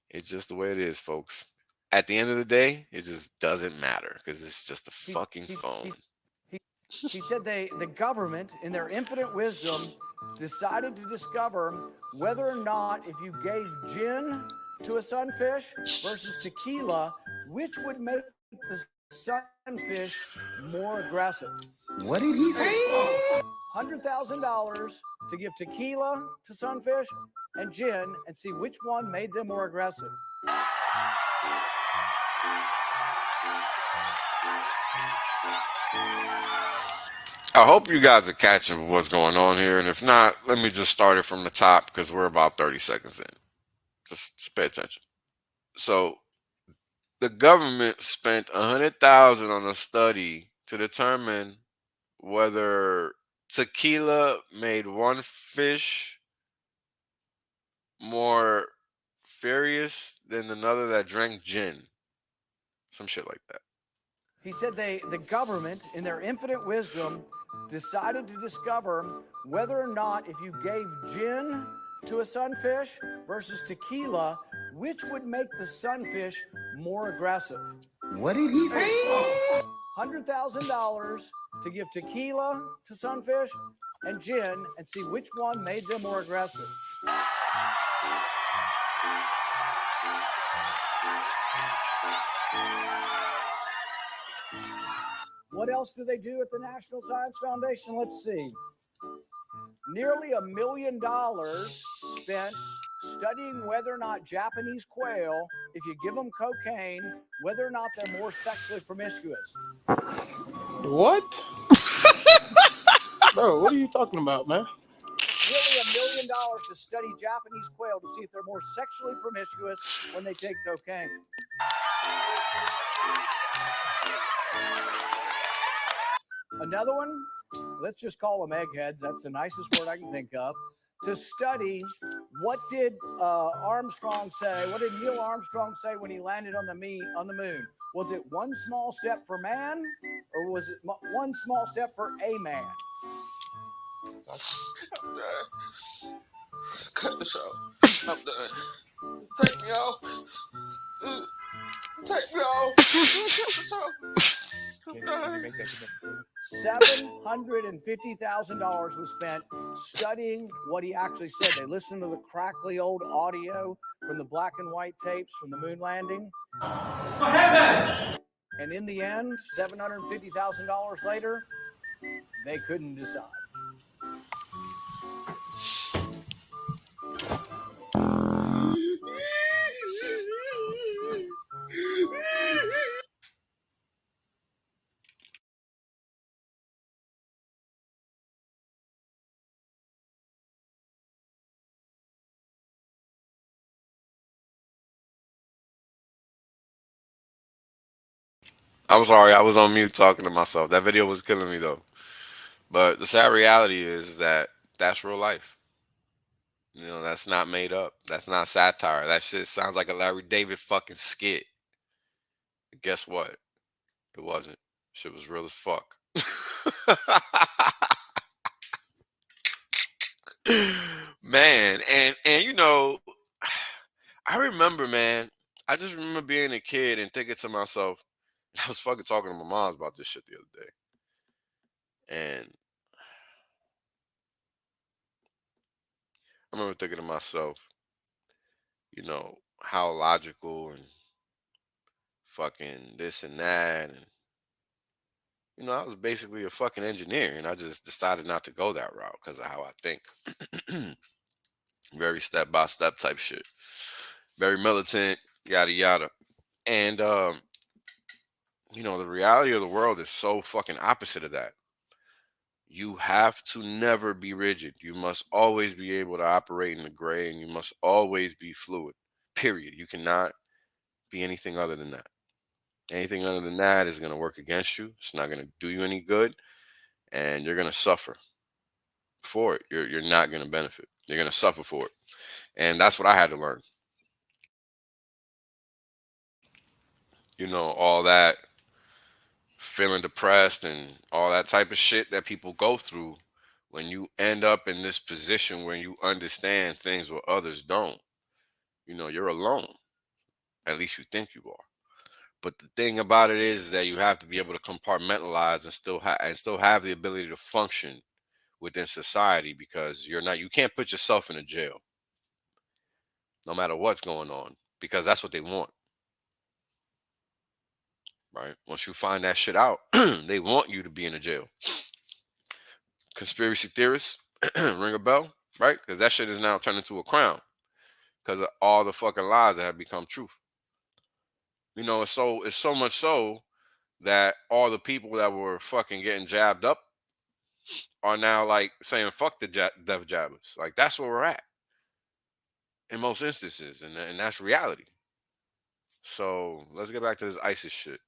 It's just the way it is, folks. At the end of the day, it just doesn't matter because it's just a fucking phone. He said the government, in their infinite wisdom, decided to discover whether or not if you gave gin to a sunfish versus tequila, which would make the sunfish more aggressive. What did he say? $100,000 to give tequila to sunfish and gin and see which one made them more aggressive. I hope you guys are catching what's going on here. And if not, let me just start it from the top because we're about 30 seconds in. Just pay attention. So the government spent $100,000 on a study to determine whether tequila made one fish more furious than another that drank gin. Some shit like that. He said the government, in their infinite wisdom, decided to discover whether or not if you gave gin to a sunfish versus tequila, which would make the sunfish more aggressive. What did he say? $100,000 to give tequila to sunfish and gin and see which one made them more aggressive. What else do they do at the National Science Foundation? Let's see. Nearly $1 million spent studying whether or not Japanese quail, if you give them cocaine, whether or not they're more sexually promiscuous. What? Bro, what are you talking about, man? Nearly $1 million to study Japanese quail to see if they're more sexually promiscuous when they take cocaine. Another one, let's just call them eggheads. That's the nicest word I can think of. To study what did Armstrong say? What did Neil Armstrong say when he landed on the moon? Was it one small step for man, or was it one small step for a man? I'm done. Cut the show. I'm done. Take me off. Take me off. I'm done. $750,000 was spent studying what he actually said. They listened to the crackly old audio from the black and white tapes from the moon landing. And in the end, $750,000 later, they couldn't decide. I'm sorry, I was on mute talking to myself. That video was killing me though. But the sad reality is that that's real life. You know, that's not made up. That's not satire. That shit sounds like a Larry David fucking skit. Guess what? It wasn't. Shit was real as fuck. Man, and you know, I remember, man. I just remember being a kid and thinking to myself, I was fucking talking to my moms about this shit the other day. And I remember thinking to myself, you know, how logical and fucking this and that. And, you know, I was basically a fucking engineer and I just decided not to go that route because of how I think. Very step by step type shit. Very militant, yada yada. And, you know, the reality of the world is so fucking opposite of that. You have to never be rigid. You must always be able to operate in the gray and you must always be fluid. Period. You cannot be anything other than that. Anything other than that is going to work against you. It's not going to do you any good, and you're going to suffer for it. You're not going to benefit. You're going to suffer for it. And that's what I had to learn. All that feeling depressed and all that type of shit that people go through when you end up in this position where you understand things where others don't. You're alone. At least you think you are. But the thing about it is that you have to be able to compartmentalize and still have the ability to function within society, because you can't put yourself in a jail no matter what's going on, because that's what they want. Right? Once you find that shit out, they want you to be in a jail. Conspiracy theorists, ring a bell, right? Because that shit is now turned into a crown because of all the fucking lies that have become truth. It's so much so that all the people that were fucking getting jabbed up are now like saying fuck the death jabbers. Like, that's where we're at in most instances, and that's reality. So let's get back to this ISIS shit.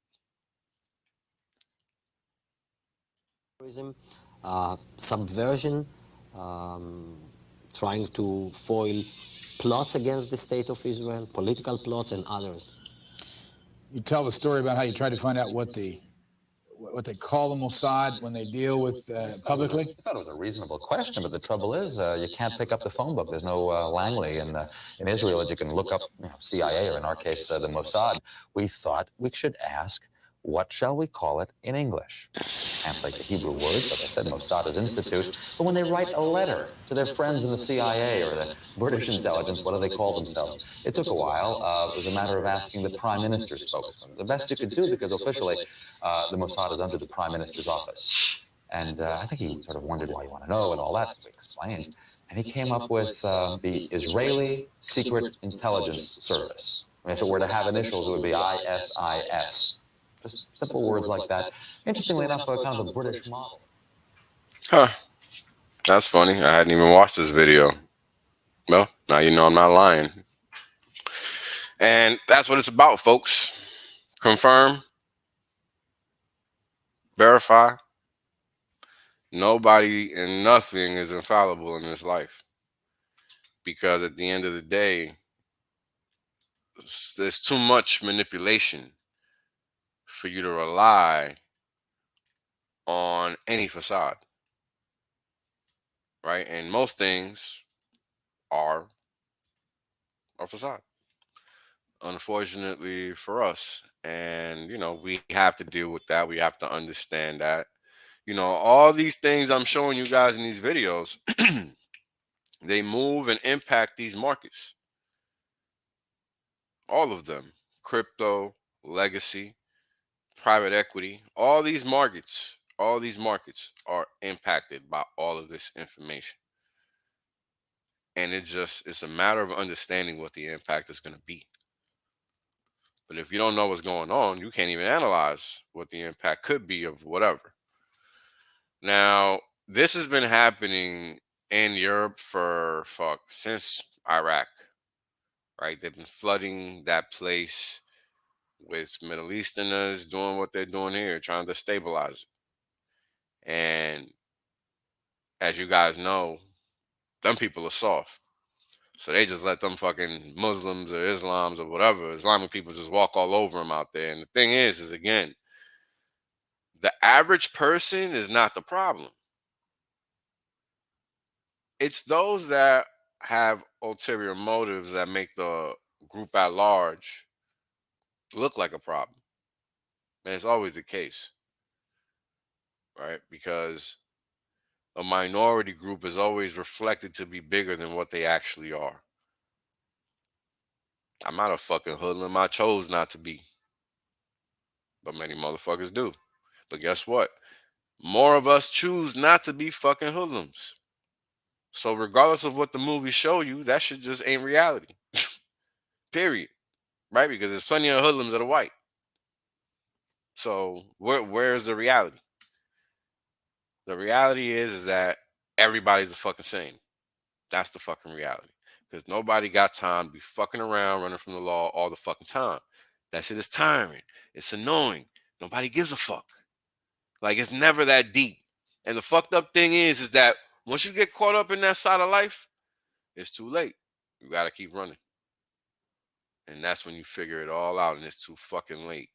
Subversion, trying to foil plots against the state of Israel, political plots and others. You tell the story about how you tried to find out what they call the Mossad when they deal with publicly? I thought it was a reasonable question, but the trouble is you can't pick up the phone book. There's no Langley in Israel that you can look up CIA, or in our case, the Mossad. We thought we should ask, what shall we call it in English? Translate the Hebrew words, like I said, Mossad is institute. But when they write a letter to their friends in the CIA or the British intelligence, what do they call themselves? It took a while. It was a matter of asking the Prime Minister's spokesman. The best you could do, because officially the Mossad is under the Prime Minister's office. And I think he sort of wondered why you want to know and all that, so we explained. And he came up with the Israeli Secret Intelligence Service. I mean, if it were to have initials, it would be ISIS. Just simple words like that. Interestingly enough, kind of a British model. Huh. That's funny. I hadn't even watched this video. Well, now you know I'm not lying. And that's what it's about, folks. Confirm. Verify. Nobody and nothing is infallible in this life. Because at the end of the day, there's too much manipulation for you to rely on any facade, right? And most things are a facade, unfortunately for us. And, we have to deal with that. We have to understand that, all these things I'm showing you guys in these videos, they move and impact these markets. All of them: crypto, legacy, private equity, all these markets are impacted by all of this information. And it's a matter of understanding what the impact is going to be. But if you don't know what's going on, you can't even analyze what the impact could be of whatever. Now, this has been happening in Europe since Iraq, right? They've been flooding that place with Middle Easterners doing what they're doing here, trying to stabilize it. And as you guys know, them people are soft. So they just let them fucking Muslims or Islams or whatever, Islamic people, just walk all over them out there. And the thing is again, the average person is not the problem. It's those that have ulterior motives that make the group at large look like a problem. And it's always the case, right? Because a minority group is always reflected to be bigger than what they actually are. I'm not a fucking hoodlum. I chose not to be. But many motherfuckers do. But guess what? More of us choose not to be fucking hoodlums. So regardless of what the movies show you, that shit just ain't reality. Period. Right? Because there's plenty of hoodlums that are white. So where's the reality? The reality is that everybody's the fucking same. That's the fucking reality. Because nobody got time to be fucking around, running from the law all the fucking time. That shit is tiring. It's annoying. Nobody gives a fuck. Like, it's never that deep. And the fucked up thing is that once you get caught up in that side of life, it's too late. You gotta keep running. And that's when you figure it all out, and it's too fucking late.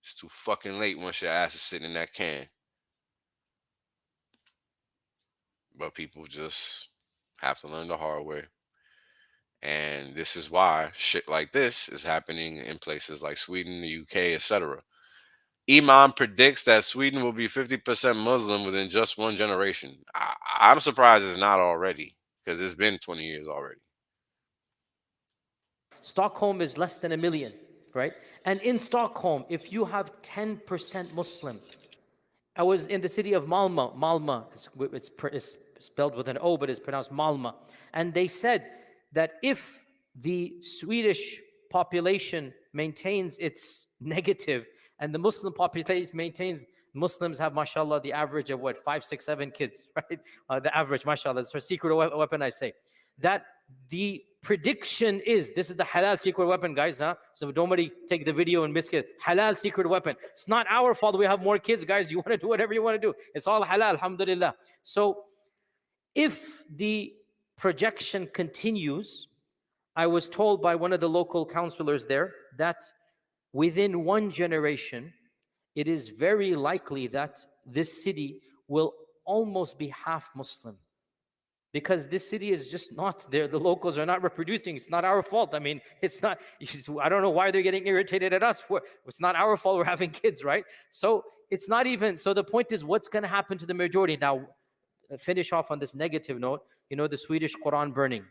It's too fucking late once your ass is sitting in that can. But people just have to learn the hard way. And this is why shit like this is happening in places like Sweden, the UK, etc. Imam predicts that Sweden will be 50% Muslim within just one generation. I'm surprised it's not already, because it's been 20 years already. Stockholm is less than 1 million, right? And in Stockholm, if you have 10% Muslim, I was in the city of Malmö. Malmö, it's spelled with an O, but it's pronounced Malmö. And they said that if the Swedish population maintains its negative and the Muslim population maintains, Muslims have, mashallah, the average of what, 5, 6, 7 kids, right? The average, mashallah, it's a secret weapon, I say. That the prediction is, this is the halal secret weapon, guys, huh? So nobody take the video and miss it. Halal secret weapon. It's not our fault we have more kids, guys. You want to do whatever you want to do. It's all halal, alhamdulillah. So if the projection continues, I was told by one of the local counselors there that within one generation, it is very likely that this city will almost be half Muslim. Because this city is just not there. The locals are not reproducing. It's not our fault. I mean, it's not, I don't know why they're getting irritated at us. It's not our fault we're having kids, right? So it's not even, so the point is what's going to happen to the majority? Now, finish off on this negative note. You know, the Swedish Quran burning.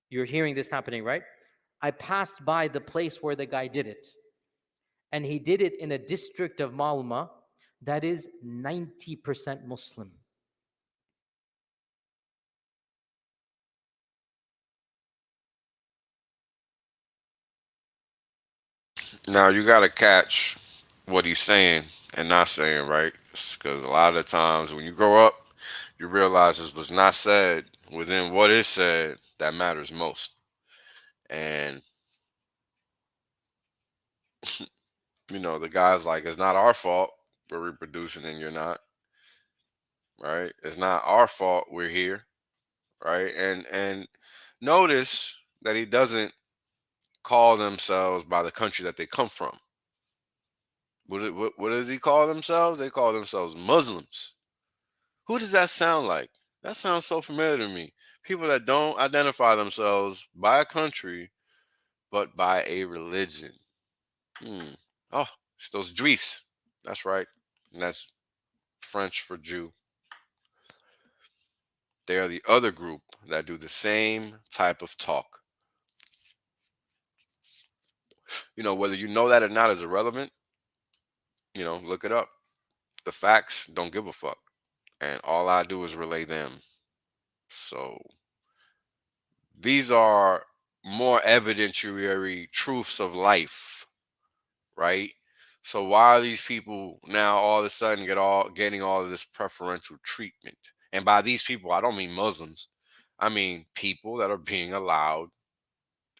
You're hearing this happening, right? I passed by the place where the guy did it. And he did it in a district of Malmö that is 90% Muslim. Now, you got to catch what he's saying and not saying, right? Because a lot of the times when you grow up, you realize this was not said within what is said that matters most. And, you know, the guy's like, it's not our fault we're reproducing and you're not, right? It's not our fault we're here, right? And notice that he doesn't call themselves by the country that they come from. What does he call themselves? They call themselves Muslims. Who does that sound like? That sounds so familiar to me. People that don't identify themselves by a country, but by a religion. Oh, it's those Juifs. That's right. And that's French for Jew. They are the other group that do the same type of talk. You know, whether you know that or not is irrelevant. You know, look it up. The facts don't give a fuck. And all I do is relay them. So these are more evidentiary truths of life, right? So why are these people now all of a sudden getting all of this preferential treatment? And by these people, I don't mean Muslims. I mean people that are being allowed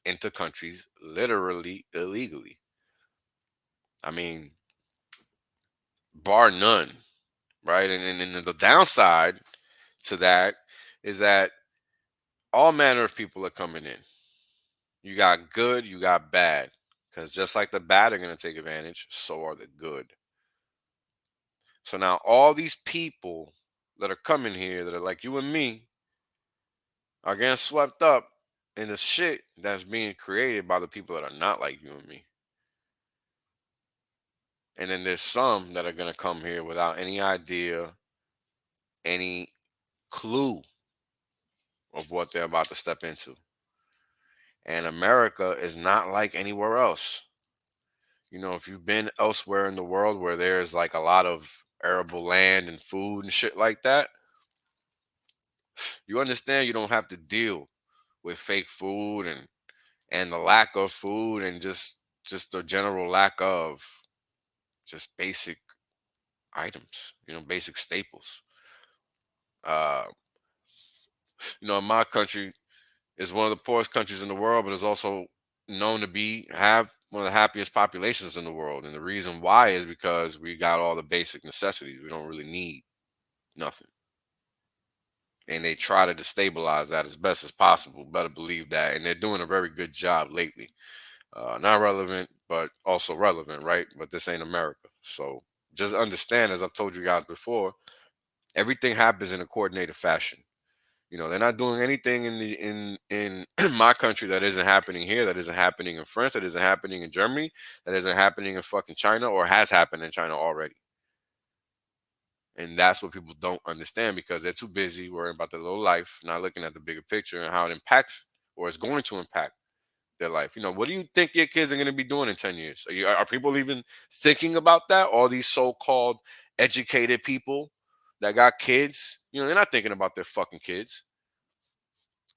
into countries literally illegally. I mean, bar none, right? And the downside to that is that all manner of people are coming in. You got good, you got bad. Because just like the bad are going to take advantage, so are the good. So now all these people that are coming here that are like you and me are getting swept up in the shit that's being created by the people that are not like you and me. And then there's some that are going to come here without any idea, any clue of what they're about to step into. And America is not like anywhere else. You know, if you've been elsewhere in the world where there's like a lot of arable land and food and shit like that, you understand you don't have to deal with fake food and the lack of food and just the general lack of just basic items, you know, basic staples. You know, my country is one of the poorest countries in the world, but it's also known to have one of the happiest populations in the world, and the reason why is because we got all the basic necessities. We don't really need nothing, and they try to destabilize that as best as possible. Better believe that, and they're doing a very good job lately. Not relevant, but also relevant, right? But this ain't America, so just understand, as I've told you guys before, everything happens in a coordinated fashion. They're not doing anything in my country that isn't happening here, that isn't happening in France, that isn't happening in Germany, that isn't happening in fucking China, or has happened in China already. And that's what people don't understand, because they're too busy worrying about their little life, not looking at the bigger picture and how it impacts, or is going to impact, their life. What do you think your kids are going to be doing in 10 years? Are people even thinking about that? All these so-called educated people that got kids, they're not thinking about their fucking kids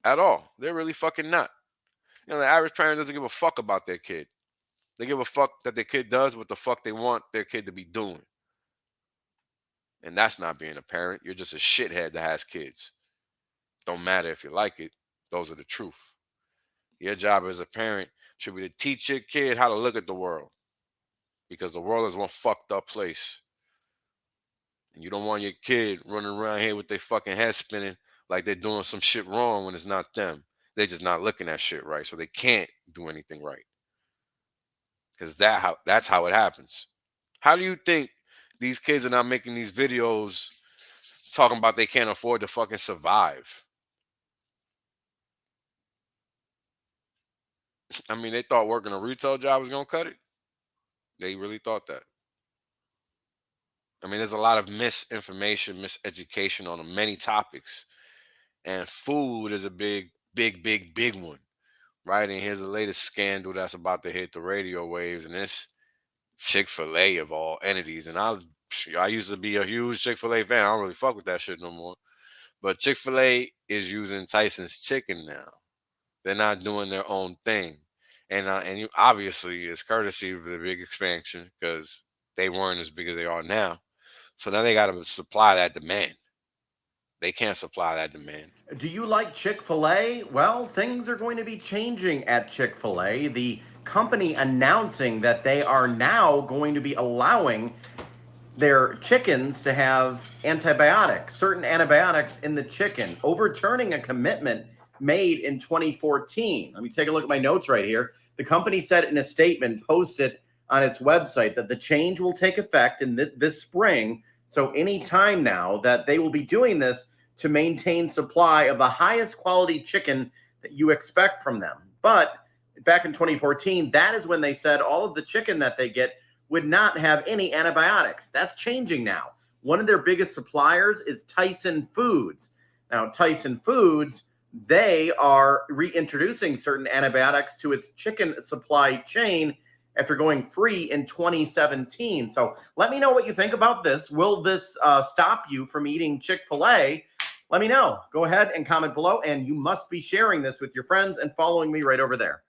at all. They're really fucking not. The average parent doesn't give a fuck about their kid. They give a fuck that their kid does what the fuck they want their kid to be doing. And that's not being a parent. You're just a shithead that has kids. Don't matter if you like it. Those are the truth. Your job as a parent should be to teach your kid how to look at the world, because the world is one fucked up place. And you don't want your kid running around here with their fucking head spinning like they're doing some shit wrong when it's not them. They're just not looking at shit right, so they can't do anything right. Because that's how it happens. How do you think these kids are not making these videos talking about they can't afford to fucking survive? I mean, they thought working a retail job was gonna cut it. They really thought that. I mean, there's a lot of misinformation, miseducation on many topics, and food is a big, big, big, big one, right? And here's the latest scandal that's about to hit the radio waves, and it's Chick-fil-A of all entities. And I used to be a huge Chick-fil-A fan. I don't really fuck with that shit no more. But Chick-fil-A is using Tyson's chicken now. They're not doing their own thing, and obviously it's courtesy of the big expansion, because they weren't as big as they are now. So now they got to supply that demand. They can't supply that demand. Do you like Chick-fil-A? Well, things are going to be changing at Chick-fil-A. The company announcing that they are now going to be allowing their chickens to have antibiotics, certain antibiotics in the chicken, overturning a commitment made in 2014. Let me take a look at my notes right here. The company said in a statement posted on its website that the change will take effect in this spring. So any time now that they will be doing this to maintain supply of the highest quality chicken that you expect from them. But back in 2014, that is when they said all of the chicken that they get would not have any antibiotics. That's changing now. One of their biggest suppliers is Tyson Foods. Now, Tyson Foods, they are reintroducing certain antibiotics to its chicken supply chain after going free in 2017. So let me know what you think about this. Will this stop you from eating Chick-fil-A? Let me know. Go ahead and comment below, and you must be sharing this with your friends and following me right over there.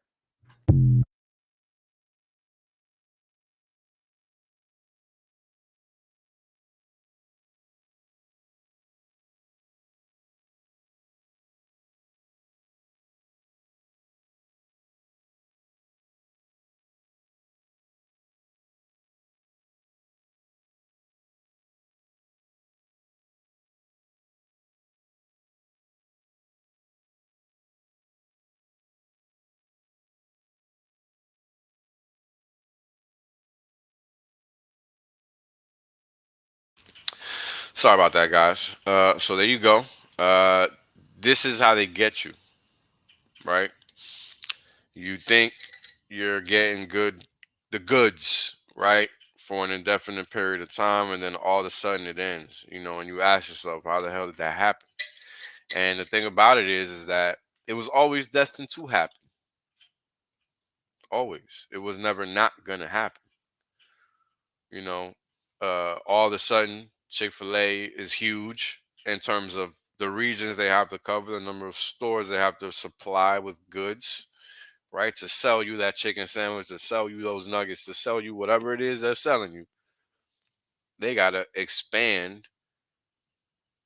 Sorry about that, guys. So there you go. This is how they get you, right? You think you're getting the goods, right, for an indefinite period of time, and then all of a sudden it ends. And you ask yourself, how the hell did that happen? And the thing about it is that it was always destined to happen. Always. It was never not gonna happen. All of a sudden, Chick-fil-A is huge in terms of the regions they have to cover, the number of stores they have to supply with goods, right? To sell you that chicken sandwich, to sell you those nuggets, to sell you whatever it is they're selling you. They got to expand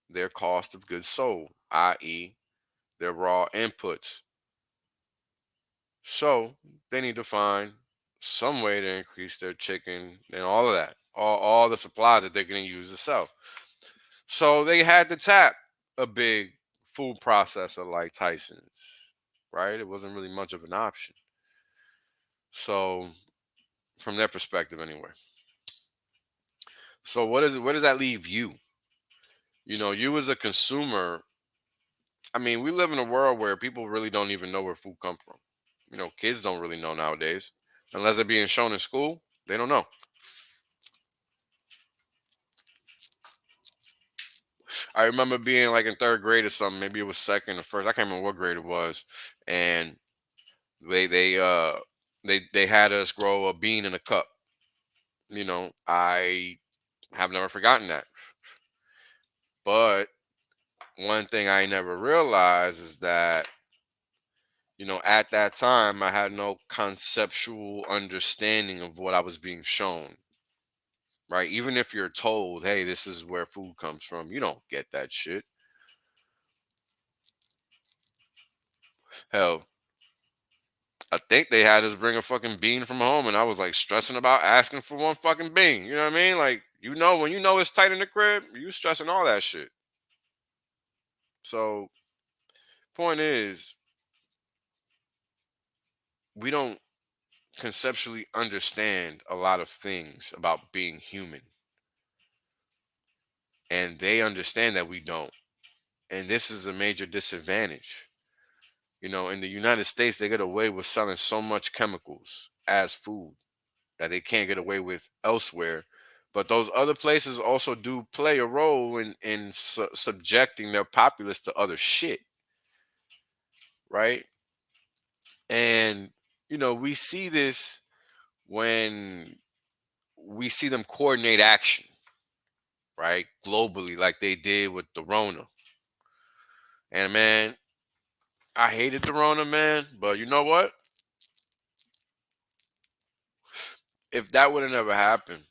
their cost of goods sold, i.e., their raw inputs. So they need to find some way to increase their chicken and all of that, all the supplies that they're going to use to sell. So they had to tap a big food processor like Tyson's, right? It wasn't really much of an option. So from their perspective, anyway. So where does that leave you? You know, you as a consumer. I mean, we live in a world where people really don't even know where food comes from. You know, kids don't really know nowadays, unless they're being shown in school. They don't know. I remember being like in third grade or something. Maybe it was second or first. I can't remember what grade it was. And they they uh they had us grow a bean in a cup. You know, I have never forgotten that. But one thing I never realized is that, you know, at that time I had no conceptual understanding of what I was being shown. Right? Even if you're told, hey, this is where food comes from, you don't get that shit. Hell, I think they had us bring a fucking bean from home, and I was like stressing about asking for one fucking bean. You know what I mean? Like, you know, when you know it's tight in the crib, you stressing all that shit. So, point is, we don't conceptually understand a lot of things about being human, and they understand that we don't. And this is a major disadvantage. You know, in the United States, they get away with selling so much chemicals as food that they can't get away with elsewhere. But those other places also do play a role in subjecting their populace to other shit, right? And you know, we see this when we see them coordinate action, right, globally, like they did with the Rona. And man, I hated the Rona, man. But you know what? If that would have never happened,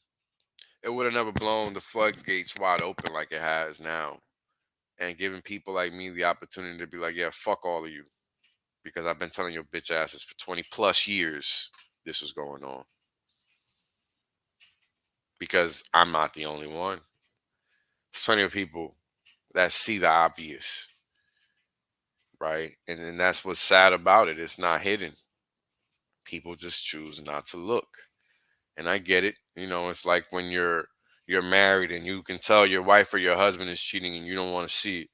it would have never blown the floodgates wide open like it has now, and giving people like me the opportunity to be like, yeah, fuck all of you, because I've been telling your bitch asses for 20 plus years this was going on. Because I'm not the only one. There's plenty of people that see the obvious, right? And that's what's sad about it. It's not hidden. People just choose not to look. And I get it. You know, it's like when you're married and you can tell your wife or your husband is cheating and you don't want to see it,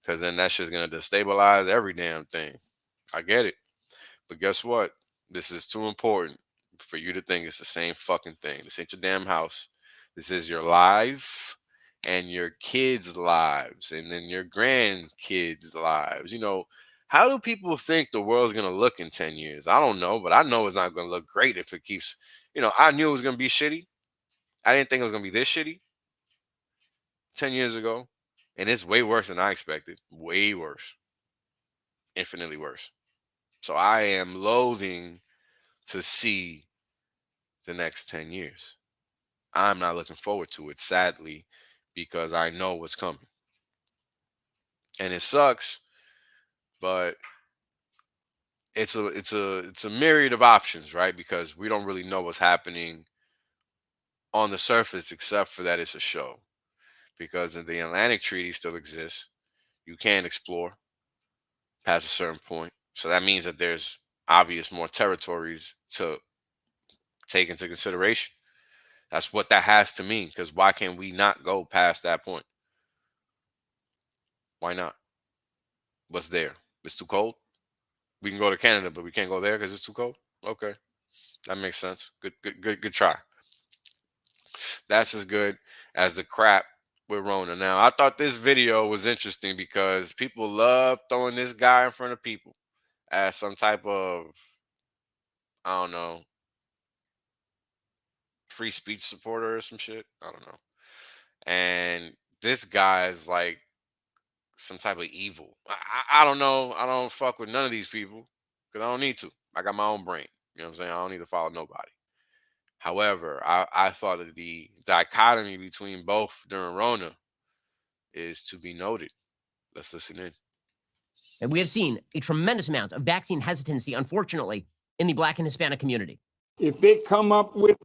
because then that's just gonna destabilize every damn thing. I get it. But guess what? This is too important for you to think it's the same fucking thing. This ain't your damn house. This is your life and your kids' lives and then your grandkids' lives. You know, how do people think the world's going to look in 10 years? I don't know, but I know it's not going to look great if it keeps, you know, I knew it was going to be shitty. I didn't think it was going to be this shitty 10 years ago. And it's way worse than I expected. Way worse. Infinitely worse. So I am loathing to see the next 10 years. I'm not looking forward to it, sadly, because I know what's coming. And it sucks, but it's a myriad of options, right? Because we don't really know what's happening on the surface except for that it's a show. Because the Atlantic Treaty still exists. You can't explore past a certain point. So that means that there's obvious more territories to take into consideration. That's what that has to mean. Because why can we not go past that point? Why not? What's there? It's too cold. We can go to Canada, but we can't go there because it's too cold. Okay, that makes sense. Good try. That's as good as the crap with Rona. Now, I thought this video was interesting because people love throwing this guy in front of people as some type of, I don't know, free speech supporter or some shit. I don't know. And this guy is like some type of evil. I don't know. I don't fuck with none of these people because I don't need to. I got my own brain. You know what I'm saying? I don't need to follow nobody. However, I thought that the dichotomy between both during Rona is to be noted. Let's listen in. And we have seen a tremendous amount of vaccine hesitancy, unfortunately, in the Black and Hispanic community. If they come up with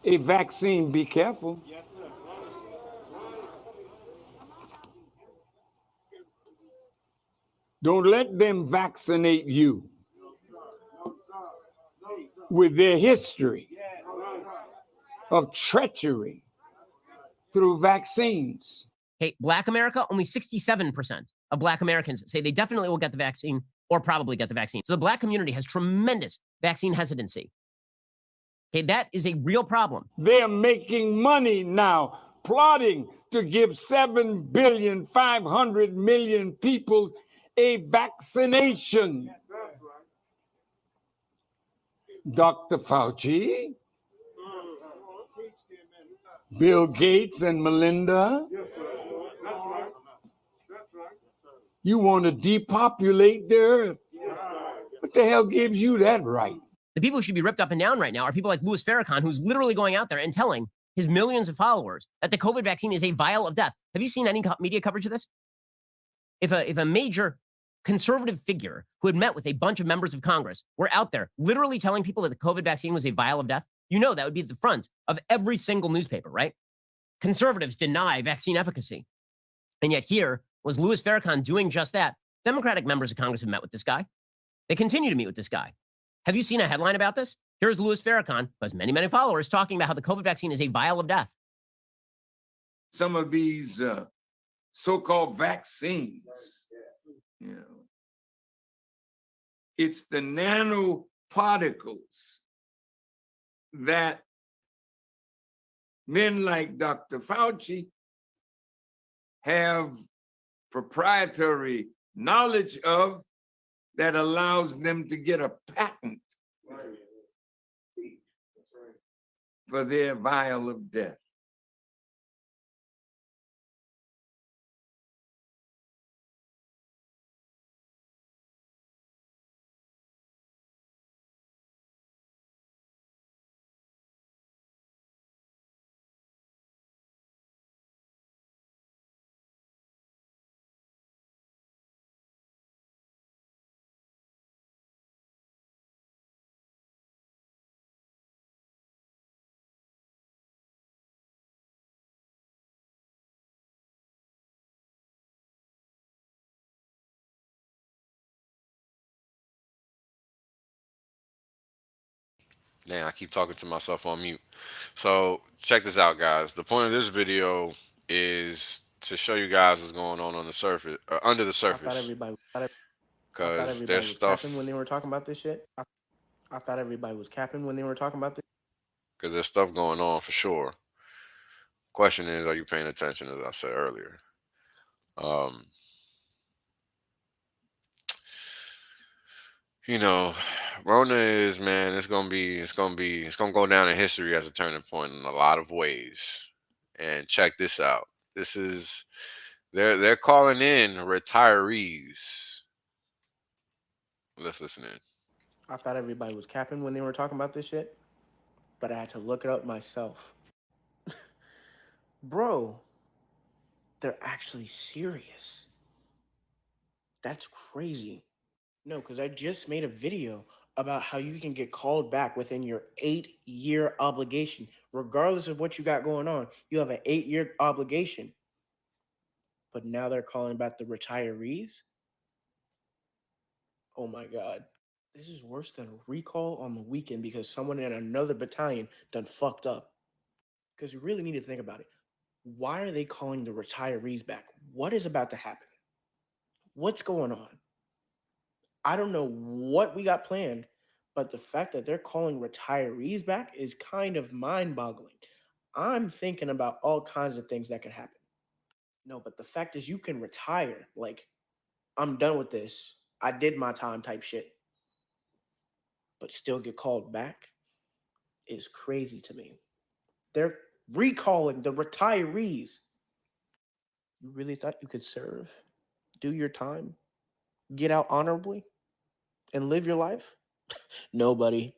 a vaccine, be careful. Yes, sir. Don't let them vaccinate you with their history of treachery through vaccines. Okay, Black America, only 67% of Black Americans say they definitely will get the vaccine or probably get the vaccine. So the Black community has tremendous vaccine hesitancy. Okay, that is a real problem. They're making money now, plotting to give 7,500,000,000 people a vaccination. Dr. Fauci, Bill Gates and Melinda, you want to depopulate the earth. What the hell gives you that right? The people who should be ripped up and down right now are people like Louis Farrakhan, who's literally going out there and telling his millions of followers that the COVID vaccine is a vial of death. Have you seen any media coverage of this? If a major conservative figure who had met with a bunch of members of Congress were out there literally telling people that the COVID vaccine was a vial of death, you know that would be at the front of every single newspaper, right? Conservatives deny vaccine efficacy. And yet here was Louis Farrakhan doing just that. Democratic members of Congress have met with this guy. They continue to meet with this guy. Have you seen a headline about this? Here's Louis Farrakhan, who has many, many followers, talking about how the COVID vaccine is a vial of death. Some of these so-called vaccines, you know, it's the nanoparticles that men like Dr. Fauci have proprietary knowledge of that allows them to get a patent for their vial of death. Damn, I keep talking to myself on mute. So check this out, guys. The point of this video is to show you guys what's going on the surface, under the I thought surface, everybody, because there's was stuff. capping when they were talking about this shit. I thought everybody was capping when they were talking about this. Because there's stuff going on for sure. Question is, are you paying attention? As I said earlier, you know, Rona is, man. It's gonna go down in history as a turning point in a lot of ways. And check this out. This is they're calling in retirees. Let's listen in. I thought everybody was capping when they were talking about this shit, but I had to look it up myself. Bro, they're actually serious. That's crazy. No, because I just made a video about how you can get called back within your 8-year obligation. Regardless of what you got going on, you have an 8-year obligation. But now they're calling back the retirees? Oh my God. This is worse than a recall on the weekend because someone in another battalion done fucked up. Because you really need to think about it. Why are they calling the retirees back? What is about to happen? What's going on? I don't know what we got planned, but the fact that they're calling retirees back is kind of mind-boggling. I'm thinking about all kinds of things that could happen. No, but the fact is you can retire. Like, I'm done with this. I did my time type shit. But still get called back is crazy to me. They're recalling the retirees. You really thought you could serve, do your time, get out honorably, and live your life? Nobody.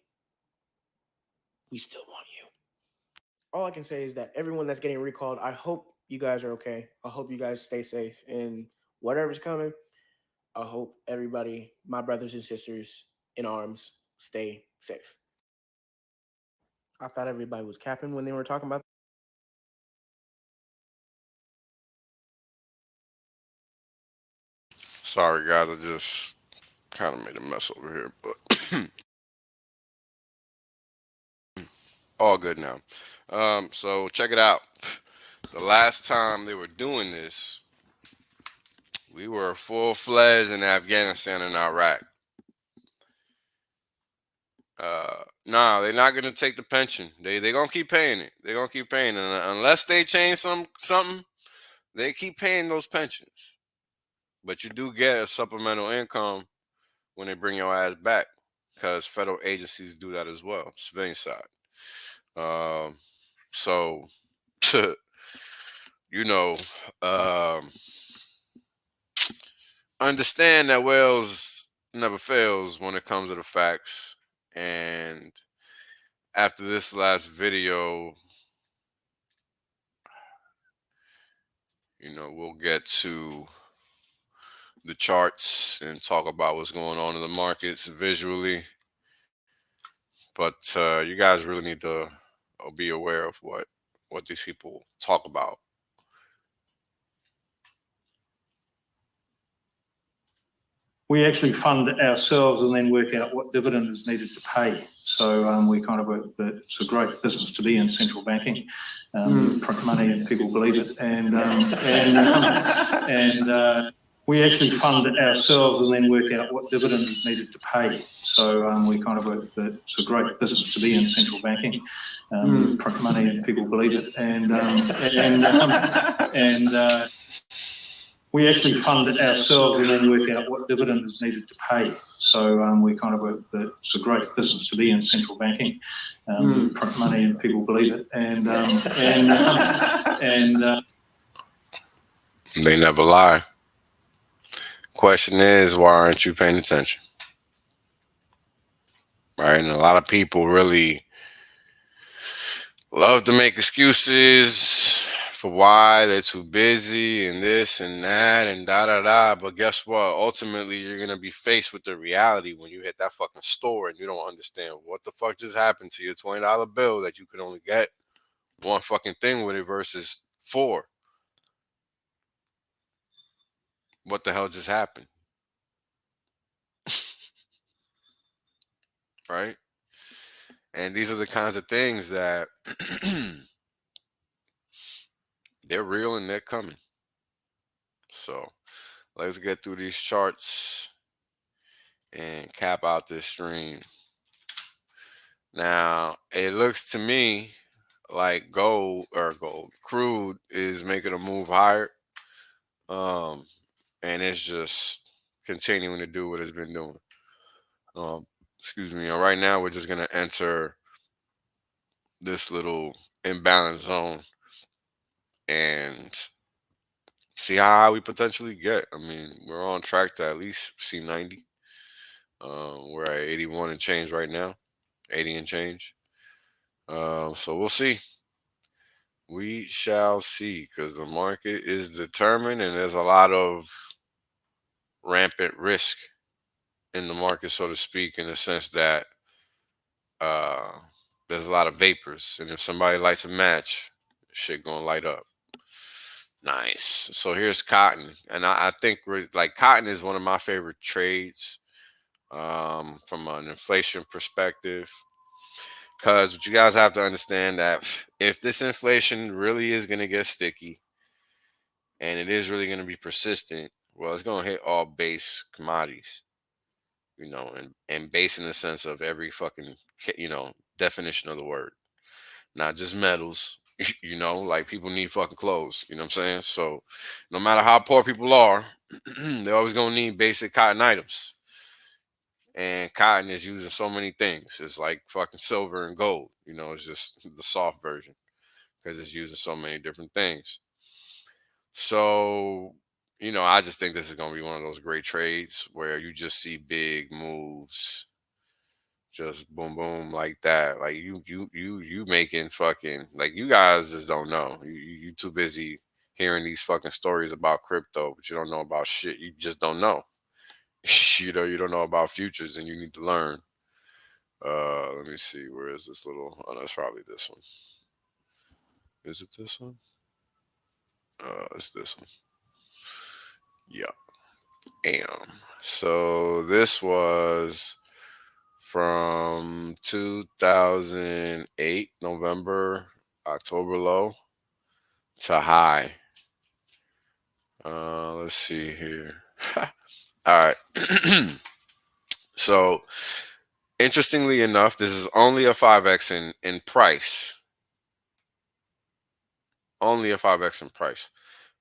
We still want you. All I can say is that everyone that's getting recalled, I hope you guys are okay. I hope you guys stay safe and whatever's coming, I hope everybody, my brothers and sisters in arms, stay safe. I thought everybody was capping when they were talking about. Sorry, guys. I just kind of made a mess over here, but all good now. So check it out. The last time they were doing this, we were full-fledged in Afghanistan and Iraq. Nah, they're not gonna take the pension. They gonna keep paying it. They're gonna keep paying it. And unless they change something, they keep paying those pensions. But you do get a supplemental income when they bring your ass back, because federal agencies do that as well, civilian side. So you know, um, understand that Wales never fails when it comes to the facts. And after this last video, we'll get to the charts and talk about what's going on in the markets visually. But you guys really need to be aware of what these people talk about. We actually fund ourselves and then work out what dividend is needed to pay. So we kind of work that it's a great business to be in, central banking. Print money and people believe it. And we actually fund ourselves and then work out what dividend is needed to pay. So we kind of work that it's a great business to be in, central banking. Print money and people believe it. We actually fund it ourselves and then work out what dividend is needed to pay. So we kind of work that it's a great business to be in, central banking. Print money and people believe it. They never lie. Question is, why aren't you paying attention? Right? And a lot of people really love to make excuses for why they're too busy and this and that and da. But guess what? Ultimately, you're going to be faced with the reality when you hit that fucking store and you don't understand what the fuck just happened to your $20 bill that you could only get one fucking thing with it versus 4. What the hell just happened? Right? And these are the kinds of things that they're real and they're coming. So let's get through these charts and cap out this stream. Now, it looks to me like crude is making a move higher. And it's just continuing to do what it's been doing. Excuse me. And right now, we're just going to enter this little imbalance zone and see how high we potentially get. I mean, we're on track to at least see 90. We're at 81 and change right now, 80 and change. So we'll see. We shall see, because the market is determined and there's a lot of rampant risk in the market, so to speak, in the sense that there's a lot of vapors. And if somebody lights a match, shit gonna light up. Nice. So here's cotton. And I think cotton is one of my favorite trades from an inflation perspective. Because what you guys have to understand that if this inflation really is going to get sticky and it is really going to be persistent, well, it's going to hit all base commodities, and base in the sense of every fucking, definition of the word, not just metals, like people need fucking clothes, you know what I'm saying? So no matter how poor people are, they're always going to need basic cotton items. And cotton is used in so many things. It's like fucking silver and gold. It's just the soft version because it's used in so many different things. So, I just think this is going to be one of those great trades where you just see big moves, just boom, boom, like that. Like you making fucking, like, you guys just don't know. You too busy hearing these fucking stories about crypto, but you don't know about shit. You just don't know. you don't know about futures and you need to learn. Let me see. Where is this little? Oh, that's probably this one. Is it this one? It's this one. Yeah. So this was from 2008, November, October low to high. Let's see here. All right. So, interestingly enough, this is only a 5x in price. Only a 5x in price.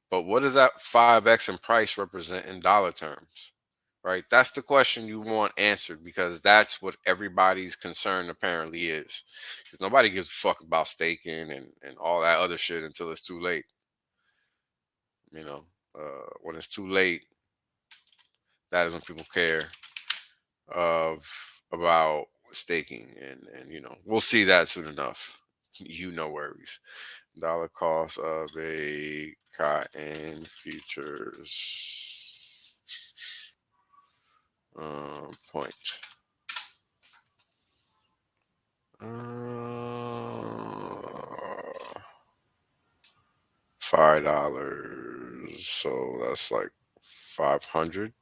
But what does that 5x in price represent in dollar terms? Right? That's the question you want answered, because that's what everybody's concern apparently is. Because nobody gives a fuck about staking and all that other shit until it's too late. When it's too late, that is when people care about staking, and we'll see that soon enough. Worries. Dollar cost of a cotton futures point. $5. So that's like 500.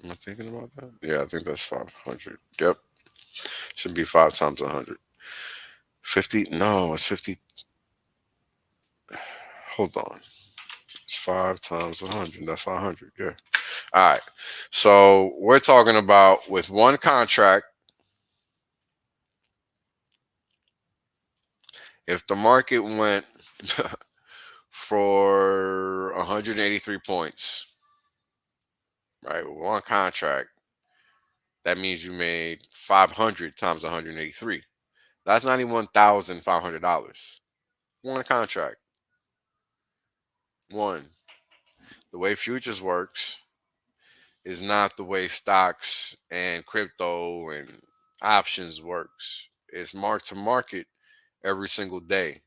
Am I thinking about that? Yeah, I think that's 500. Yep. Should be 5 times 100. 50? No, it's 50. Hold on. It's 5 times 100. That's 100. Yeah. All right. So we're talking about with one contract, if the market went for 183 points, right, with one contract, that means you made 500 times 183. That's $91,500. One contract. One. The way futures works is not the way stocks and crypto and options works. It's mark to market every single day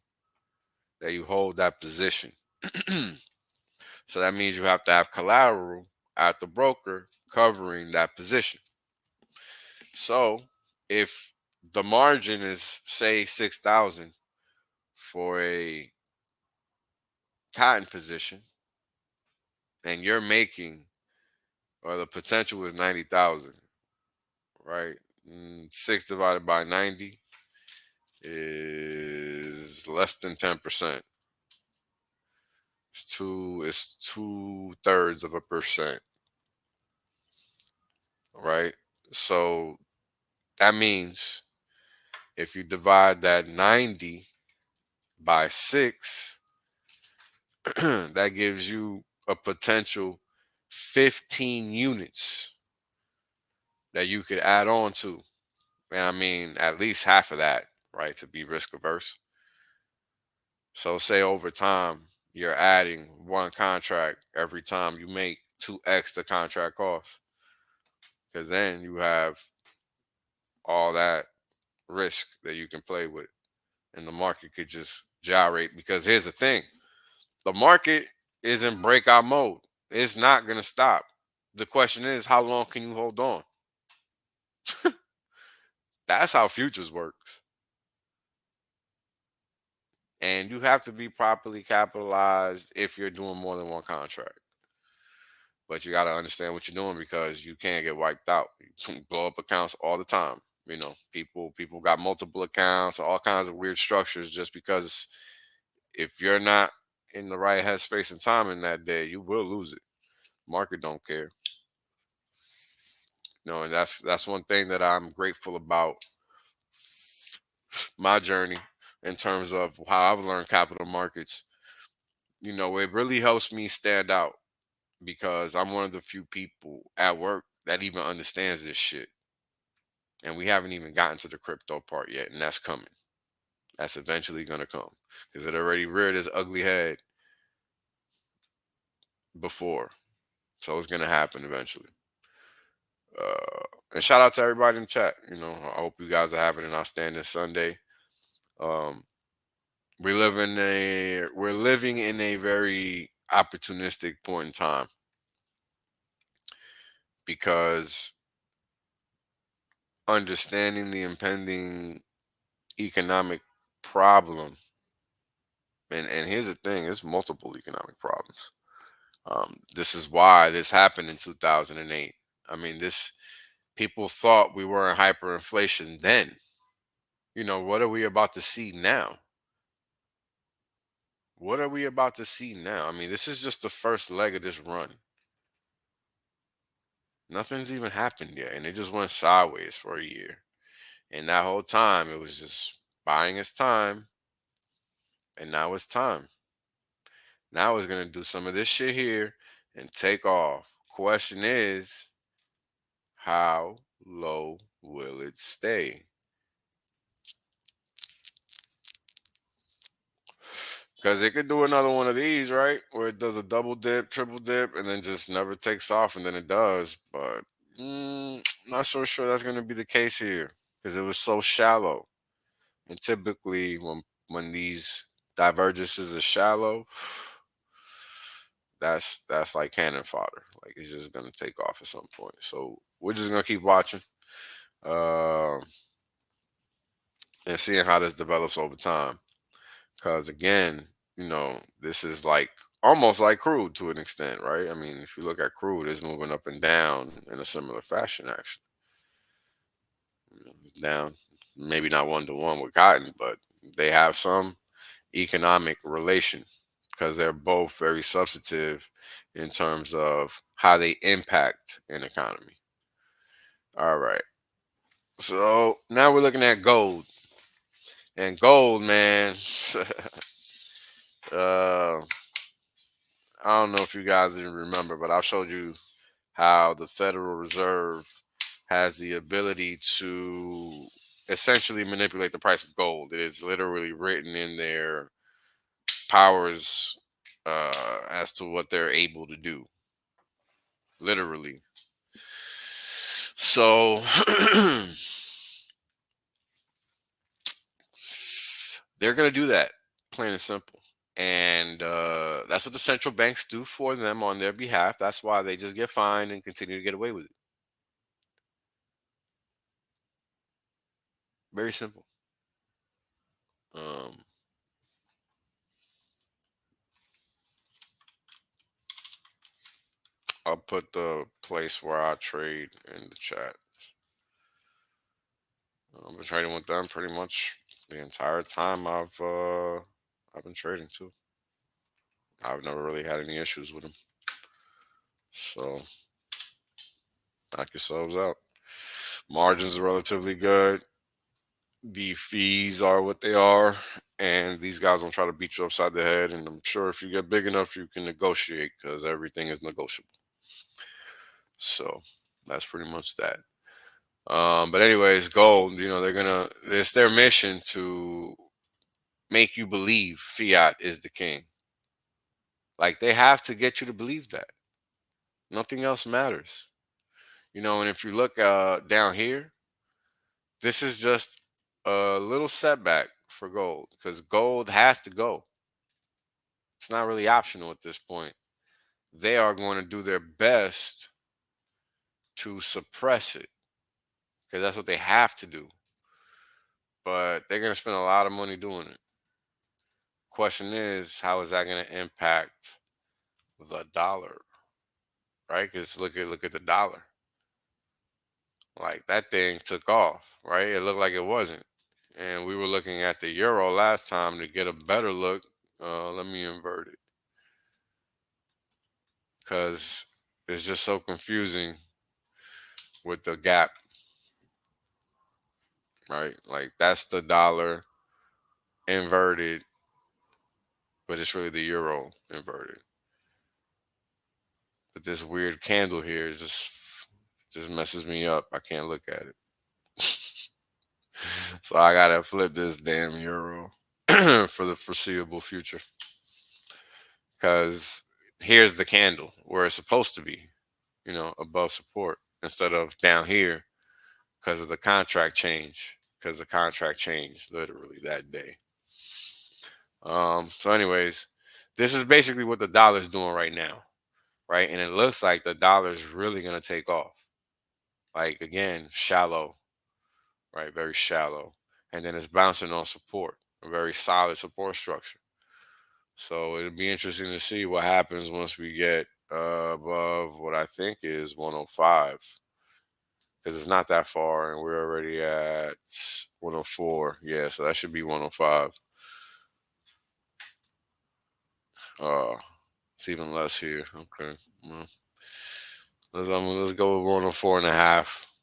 that you hold that position. So that means you have to have collateral at the broker covering that position. So if the margin is, say, 6,000 for a cotton position, and you're making, or the potential is 90,000, right? 6 divided by 90 is less than 10%. It's 2/3 of a percent, right? So that means if you divide that 90 by 6, that gives you a potential 15 units that you could add on to. And I mean, at least half of that, right, to be risk averse. So say over time, you're adding one contract every time you make 2x the contract cost. Because then you have all that risk that you can play with. And the market could just gyrate. Because here's the thing, the market is in breakout mode. It's not going to stop. The question is, how long can you hold on? That's how futures works. And you have to be properly capitalized if you're doing more than one contract. But you got to understand what you're doing, because you can't get wiped out. You blow up accounts all the time. People got multiple accounts, all kinds of weird structures, just because if you're not in the right headspace and time in that day, you will lose it. Market don't care. And that's one thing that I'm grateful about my journey in terms of how I've learned capital markets. It really helps me stand out, because I'm one of the few people at work that even understands this shit. And we haven't even gotten to the crypto part yet, and that's coming. That's eventually going to come, because it already reared its ugly head before. So it's going to happen eventually. And shout out to everybody in the chat. I hope you guys are having an outstanding Sunday. We're living in a very opportunistic point in time. because understanding the impending economic problem, and here's the thing, it's multiple economic problems. This is why this happened in 2008. I mean, this people thought we were in hyperinflation then. What are we about to see now? What are we about to see now? I mean, this is just the first leg of this run. Nothing's even happened yet, and it just went sideways for a year. And that whole time, it was just buying its time, and now it's time. Now it's gonna do some of this shit here and take off. Question is, how low will it stay? Because it could do another one of these, right? Where it does a double dip, triple dip, and then just never takes off, and then it does. But not so sure that's going to be the case here because it was so shallow. And typically, when these divergences are shallow, that's like cannon fodder. Like it's just going to take off at some point. So we're just going to keep watching and seeing how this develops over time. Because again, this is like almost like crude to an extent, right? I mean, if you look at crude, it's moving up and down in a similar fashion, actually. It's down, maybe not 1-to-1 with cotton, but they have some economic relation because they're both very substantive in terms of how they impact an economy. All right. So now we're looking at gold. And gold, man. I don't know if you guys even remember, but I showed you how the Federal Reserve has the ability to essentially manipulate the price of gold. It is literally written in their powers as to what they're able to do. Literally. So they're going to do that, plain and simple. And that's what the central banks do for them on their behalf. That's why they just get fined and continue to get away with it. Very simple. I'll put the place where I trade in the chat. I've been trading with them pretty much the entire time I've been trading too. I've never really had any issues with them. So knock yourselves out. Margins are relatively good. The fees are what they are, and these guys don't try to beat you upside the head. And I'm sure if you get big enough, you can negotiate because everything is negotiable. So that's pretty much that. But anyways, gold, it's their mission to make you believe fiat is the king. Like they have to get you to believe that. Nothing else matters. And if you look down here, this is just a little setback for gold because gold has to go. It's not really optional at this point. They are going to do their best to suppress it because that's what they have to do. But they're going to spend a lot of money doing it. Question is, how is that going to impact the dollar? Right? Because look at the dollar. Like that thing took off, right? It looked like it wasn't. And we were looking at the euro last time to get a better look. Let me invert it. Because it's just so confusing with the gap. Right? Like that's the dollar inverted, but it's really the euro inverted. But this weird candle here just messes me up. I can't look at it. So I gotta flip this damn euro for the foreseeable future. Because here's the candle where it's supposed to be, above support instead of down here because of the contract change. Because the contract changed literally that day. So anyways, this is basically what the dollar's doing right now. right? And it looks like the dollar is really going to take off. Like, again, shallow, right? Very shallow. And then it's bouncing on support, a very solid support structure. So it'll be interesting to see what happens once we get above what I think is 105, because it's not that far and we're already at 104. Yeah, so that should be 105. It's even less here. Okay. Well, let's go with 104 and a half.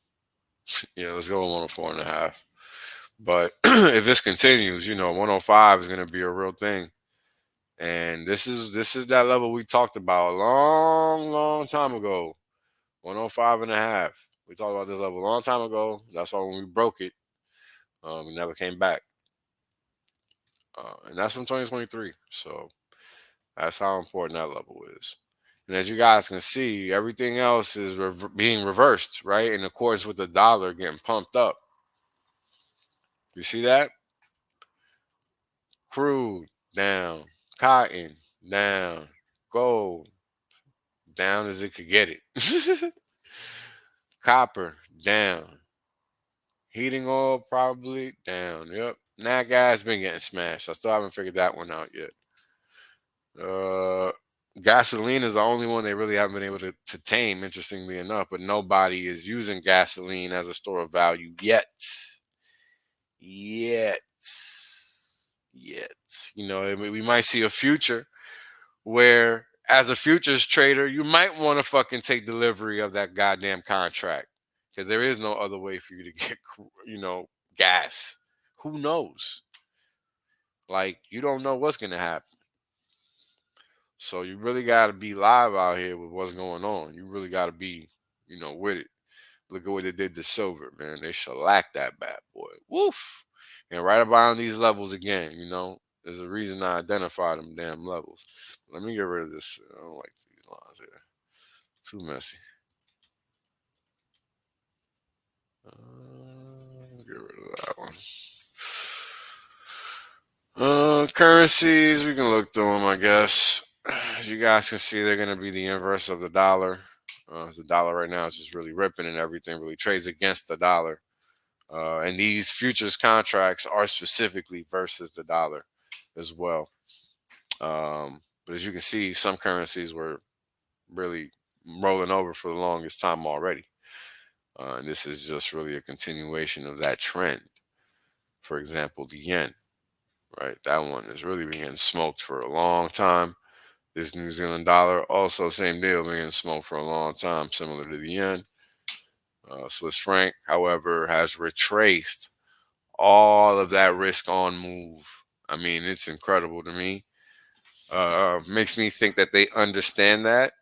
Yeah, let's go with 104 and a half. But if this continues, 105 is going to be a real thing. And this is that level we talked about a long time ago. 105 and a half. We talked about this level a long time ago. That's why when we broke it, we never came back. And that's from 2023. So that's how important that level is. And as you guys can see, everything else is being reversed, right? In accordance with the dollar getting pumped up. You see that? Crude down, cotton down, gold down as it could get it. Copper down, heating oil probably down. Yep, nat gas been getting smashed. I still haven't figured that one out yet. Gasoline is the only one they really haven't been able to tame, interestingly enough, but nobody is using gasoline as a store of value yet. Yet. We might see a future where, as a futures trader, you might want to fucking take delivery of that goddamn contract, because there is no other way for you to get, gas. Who knows? Like, you don't know what's going to happen. So you really got to be live out here with what's going on. You really got to be, with it. Look at what they did to silver, man. They shellacked that bad boy. Woof. And right around these levels again, there's a reason I identify them damn levels. Let me get rid of this. I don't like these lines here. Too messy. Get rid of that one. Currencies, we can look through them, I guess. As you guys can see, they're going to be the inverse of the dollar. The dollar right now is just really ripping, and everything really trades against the dollar. And these futures contracts are specifically versus the dollar as well. But as you can see, some currencies were really rolling over for the longest time already. And this is just really a continuation of that trend. For example, the yen, right? That one is really been getting smoked for a long time. This New Zealand dollar, also same deal, been getting smoked for a long time, similar to the yen. Swiss franc, however, has retraced all of that risk on move. I mean, it's incredible to me. Makes me think that they understand that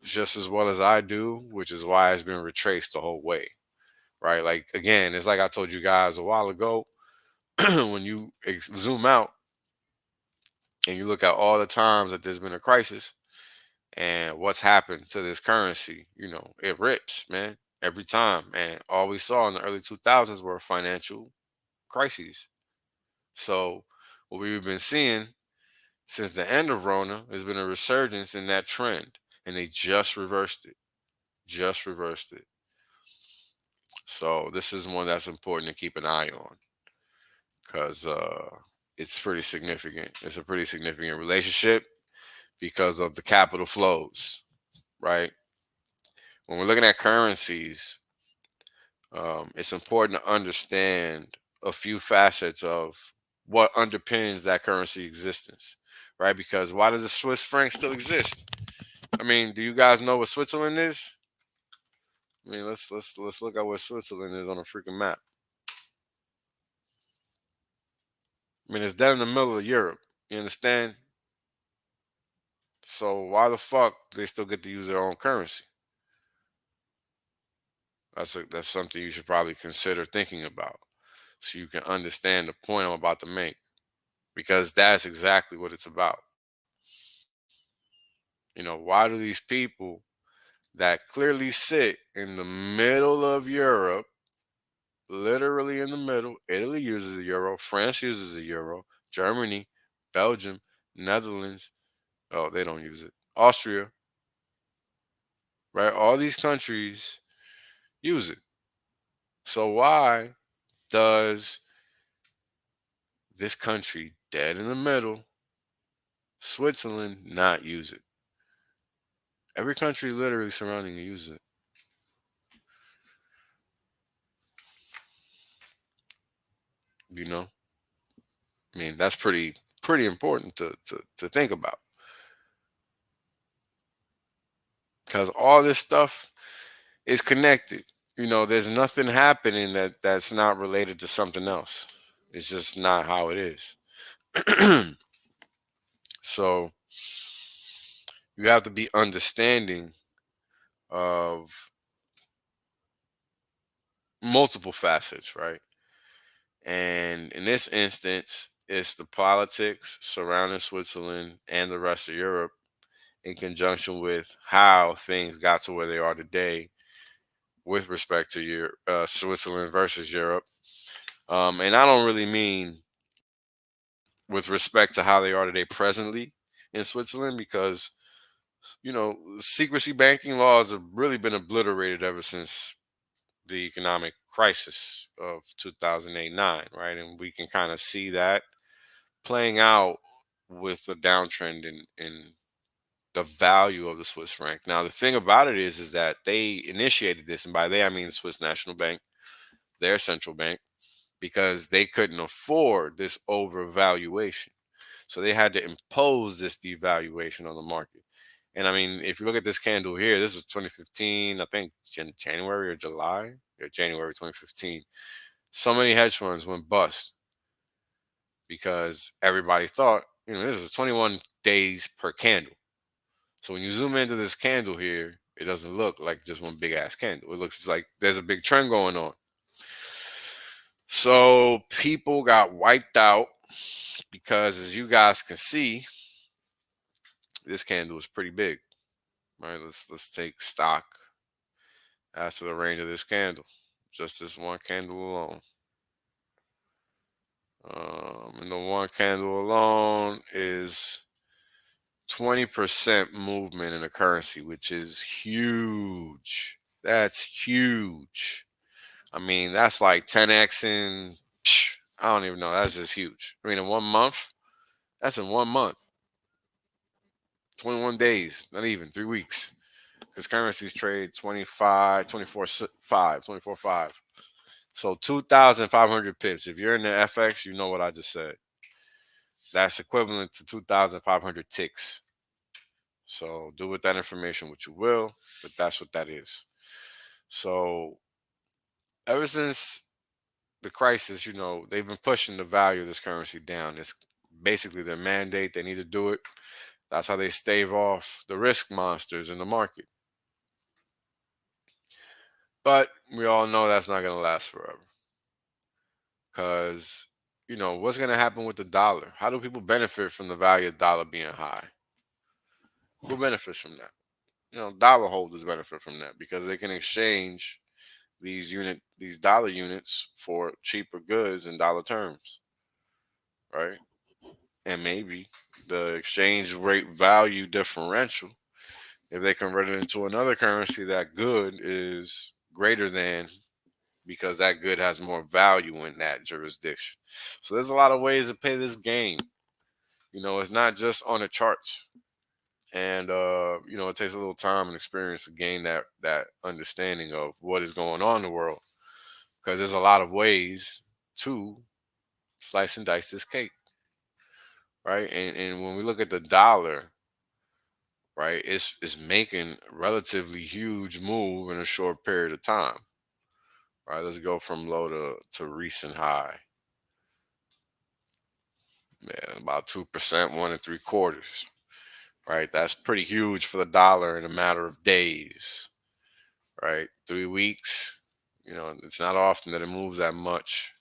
just as well as I do, which is why it's been retraced the whole way, right? Like, again, it's like I told you guys a while ago, when you zoom out and you look at all the times that there's been a crisis and what's happened to this currency, it rips, man, every time. And all we saw in the early 2000s were financial crises. So what we've been seeing since the end of Rona has been a resurgence in that trend, and they just reversed it. Just reversed it. So this is one that's important to keep an eye on, because it's pretty significant. It's a pretty significant relationship because of the capital flows, right? When we're looking at currencies, it's important to understand a few facets of what underpins that currency existence, right? Because why does the Swiss franc still exist? I mean, do you guys know what Switzerland is? I mean, let's look at what Switzerland is on a freaking map. I mean, it's dead in the middle of Europe. You understand? So why the fuck do they still get to use their own currency? That's something you should probably consider thinking about, so you can understand the point I'm about to make, because that's exactly what it's about. Why do these people that clearly sit in the middle of Europe, literally in the middle, Italy uses a euro, France uses a euro, Germany, Belgium, Netherlands, oh, they don't use it, Austria, right? All these countries use it. So why does this country dead in the middle, Switzerland, not use it? Every country literally surrounding it uses it. You know, I mean, that's pretty important to think about, because all this stuff is connected. You know, there's nothing happening that's not related to something else. It's just not how it is. So you have to be understanding of multiple facets, right? And in this instance, it's the politics surrounding Switzerland and the rest of Europe in conjunction with how things got to where they are today with respect to Switzerland versus Europe. And I don't really mean with respect to how they are today presently in Switzerland, because, you know, secrecy banking laws have really been obliterated ever since the economic crisis of 2008-9, right? And we can kind of see that playing out with the downtrend in the value of the Swiss franc. Now, the thing about it is that they initiated this, and by they I mean the Swiss National Bank, their central bank, because they couldn't afford this overvaluation. So they had to impose this devaluation on the market. And I mean, if you look at this candle here, this is 2015, I think January or July, or January 2015. So many hedge funds went bust because everybody thought, you know, this is 21 days per candle. So when you zoom into this candle here, it doesn't look like just one big ass candle. It looks like there's a big trend going on. So people got wiped out because, as you guys can see, this candle is pretty big. All right, let's take stock as to the range of this candle. Just this one candle alone. And the one candle alone is 20% movement in the currency, which is huge. That's huge. I mean, that's like 10x in, I don't even know. That's just huge. I mean, in 1 month, that's in 1 month. 21 days, not even 3 weeks. Because currencies trade 25, 24, 5, 24, 5. So 2,500 pips. If you're in the FX, you know what I just said. That's equivalent to 2,500 ticks. So do with that information what you will, but that's what that is. So ever since the crisis, you know, they've been pushing the value of this currency down. It's basically their mandate. They need to do it. That's how they stave off the risk monsters in the market. But we all know that's not going to last forever. Because, you know, what's going to happen with the dollar? How do people benefit from the value of the dollar being high? Who benefits from that? You know, dollar holders benefit from that because they can exchange these dollar units for cheaper goods in dollar terms, right? And maybe the exchange rate value differential, if they convert it into another currency, that good is greater than, because that good has more value in that jurisdiction. So there's a lot of ways to play this game. You know, it's not just on the charts. And you know, it takes a little time and experience to gain that understanding of what is going on in the world. Because there's a lot of ways to slice and dice this cake. Right. And when we look at the dollar, right, it's making a relatively huge move in a short period of time. Right, let's go from low to recent high. Yeah, about 2%, 1 3/4. Right, that's pretty huge for the dollar in a matter of days. Right, 3 weeks. You know, it's not often that it moves that much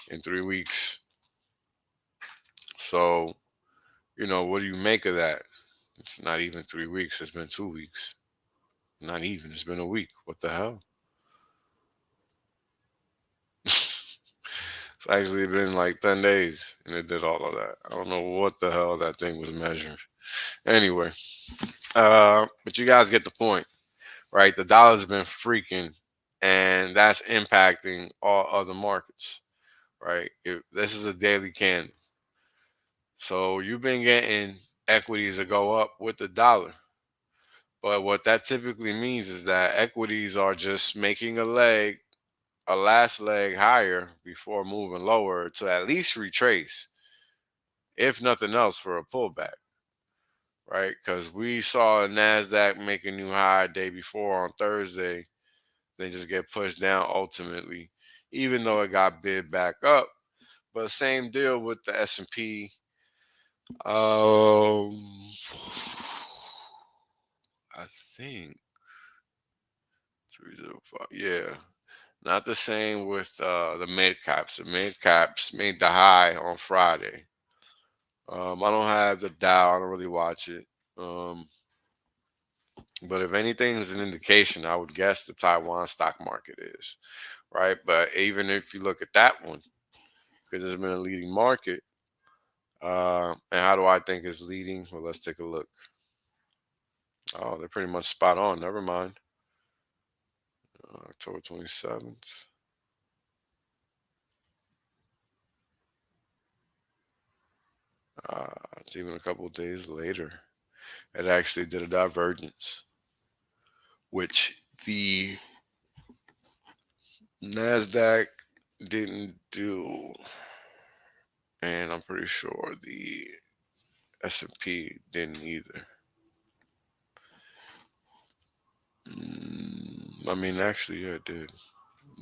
in 3 weeks. So, you know, what do you make of that? It's not even 3 weeks. It's been 2 weeks. Not even. It's been a week. What the hell? It's actually been like 10 days and it did all of that. I don't know what the hell that thing was measuring. Anyway, but you guys get the point. right? The dollar's been freaking, and that's impacting all other markets, right? This is a daily candle. So you've been getting equities that go up with the dollar. But what that typically means is that equities are just making a last leg higher before moving lower to at least retrace, if nothing else, for a pullback, right? Because we saw NASDAQ make a new high day before on Thursday, then just get pushed down ultimately, even though it got bid back up. But same deal with the S&P. I think 305. Yeah. Not the same with the mid caps. The mid caps made the high on Friday. I don't have the Dow. I don't really watch it. But if anything is an indication, I would guess the Taiwan stock market is, right? But even if you look at that one, because it's been a leading market, and how do I think it's leading? Well, let's take a look. Oh, they're pretty much spot on. Never mind. October 27th. It's even a couple of days later. It actually did a divergence, which the NASDAQ didn't do. And I'm pretty sure the S&P didn't either. I mean, actually, yeah, it did.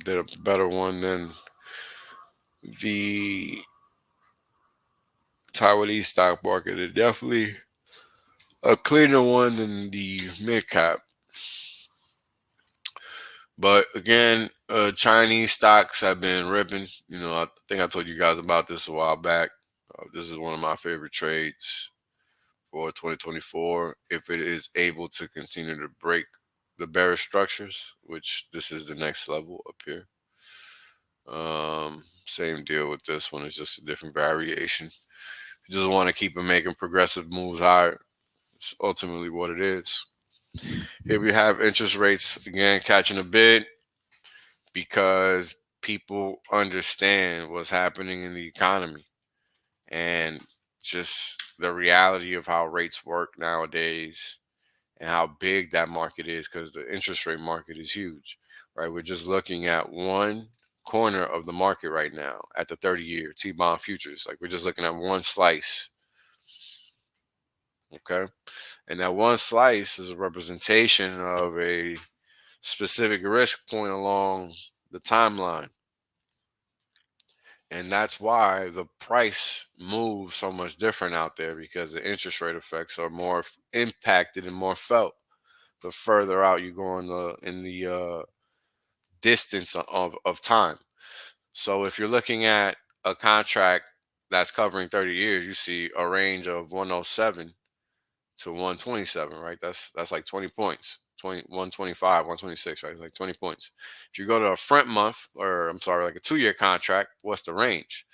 Did a better one than the Taiwanese stock market. It definitely a cleaner one than the mid cap. But again, Chinese stocks have been ripping. You know, I think I told you guys about this a while back. This is one of my favorite trades for 2024. If it is able to continue to break the bearish structures, which this is the next level up here. Same deal with this one. It's just a different variation. You just want to keep it making progressive moves higher. It's ultimately what it is. Here we have interest rates again catching a bid because people understand what's happening in the economy and just the reality of how rates work nowadays and how big that market is, because the interest rate market is huge, right? We're just looking at one corner of the market right now at the 30-year T-bond futures. Like, we're just looking at one slice. Okay. And that one slice is a representation of a specific risk point along the timeline. And that's why the price moves so much different out there, because the interest rate effects are more impacted and more felt the further out you go in the distance of time. So if you're looking at a contract that's covering 30 years, you see a range of 107 to 127, right? That's like 20 points. 125, 126, right? It's like 20 points. If you go to a front month, or I'm sorry, like a 2-year contract, what's the range?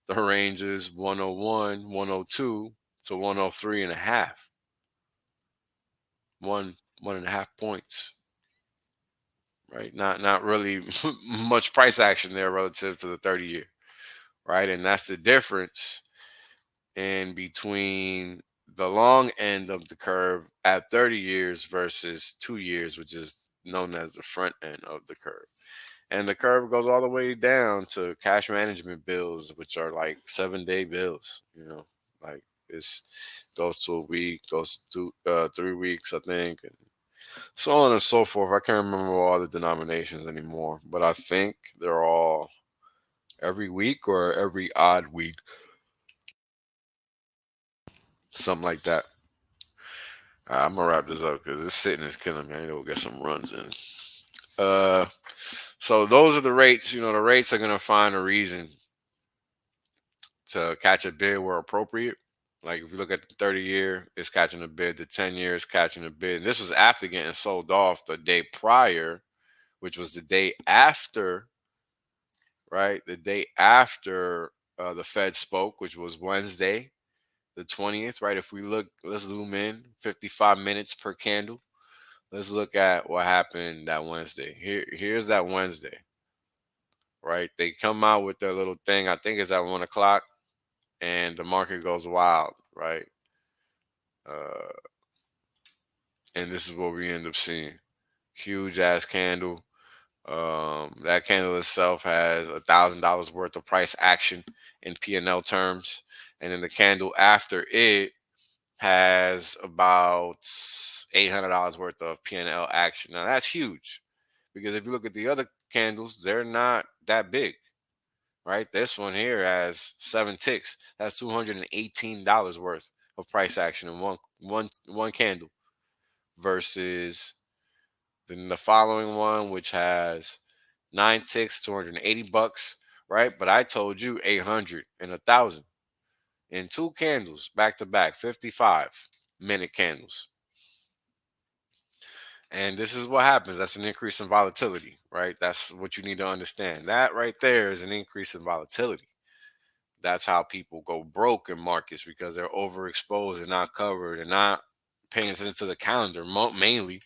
The range is 101, 102 to 103 and a half. 1.5 points. Right? Not really much price action there relative to the 30-year. Right? And that's the difference in between the long end of the curve at 30 years versus 2 years, which is known as the front end of the curve. And the curve goes all the way down to cash management bills, which are like 7-day bills, you know, like it's goes to a week, goes to 3 weeks, I think, and so on and so forth. I can't remember all the denominations anymore, but I think they're all every week or every odd week. Something like that. I'm gonna wrap this up because this sitting is killing me. I need to go get some runs in. So those are the rates. You know, the rates are gonna find a reason to catch a bid where appropriate. Like if you look at the 30-year, it's catching a bid. The 10-year is catching a bid. And this was after getting sold off the day prior, which was the day after, right? The day after the Fed spoke, which was Wednesday, the 20th, right? If we look, let's zoom in, 55 minutes per candle. let's look at what happened that Wednesday. Here's that Wednesday, right? They come out with their little thing. I think it's at 1 o'clock, and the market goes wild, right? And this is what we end up seeing: huge ass candle. That candle itself has $1,000 worth of price action in P&L terms, and then the candle after it has about $800 worth of P&L action. Now that's huge, because if you look at the other candles, they're not that big, right? This one here has 7 ticks. That's $218 worth of price action in one candle, versus then the following one, which has 9 ticks, $280, right? But I told you 800 and 1,000 in 2 candles back to back, 55-minute candles. And this is what happens. That's an increase in volatility, right? That's what you need to understand. That right there is an increase in volatility. That's how people go broke in markets, because they're overexposed and not covered and not paying attention to the calendar mainly.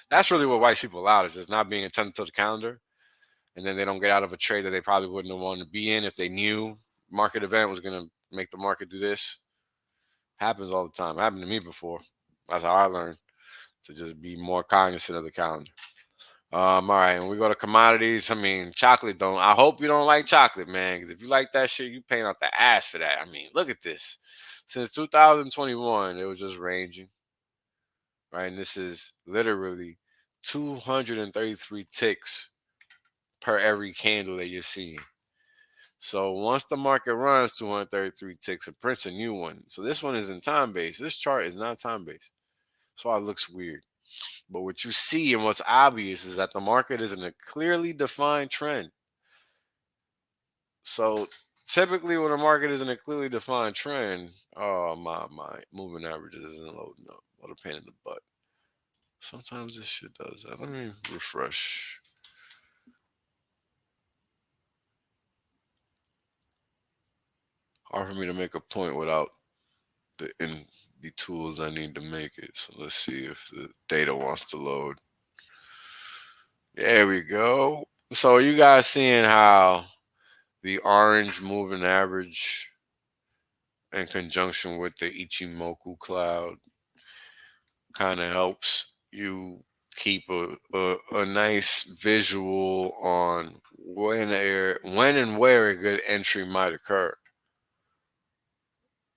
That's really what wipes people out, is just not being attentive to the calendar. And then they don't get out of a trade that they probably wouldn't have wanted to be in if they knew market event was going to make the market do this. Happens all the time. It happened to me before. That's how I learned to just be more cognizant of the calendar. All right, and we go to commodities. I mean, chocolate don't. I hope you don't like chocolate, man, because if you like that shit, you paying out the ass for that. I mean, look at this. Since 2021, it was just ranging, right? And this is literally 233 ticks per every candle that you're seeing. So once the market runs 233 ticks, it prints a new one. So this one isn't time based. This chart is not time based. That's why it looks weird. But what you see and what's obvious is that the market is in a clearly defined trend. So typically when a market is in a clearly defined trend, oh my moving averages isn't loading up. What a pain in the butt. Sometimes this shit does that. Let me refresh. Hard for me to make a point without the tools I need to make it. So let's see if the data wants to load. There we go. So you guys seeing how the orange moving average in conjunction with the Ichimoku cloud kind of helps you keep a nice visual on when and where a good entry might occur,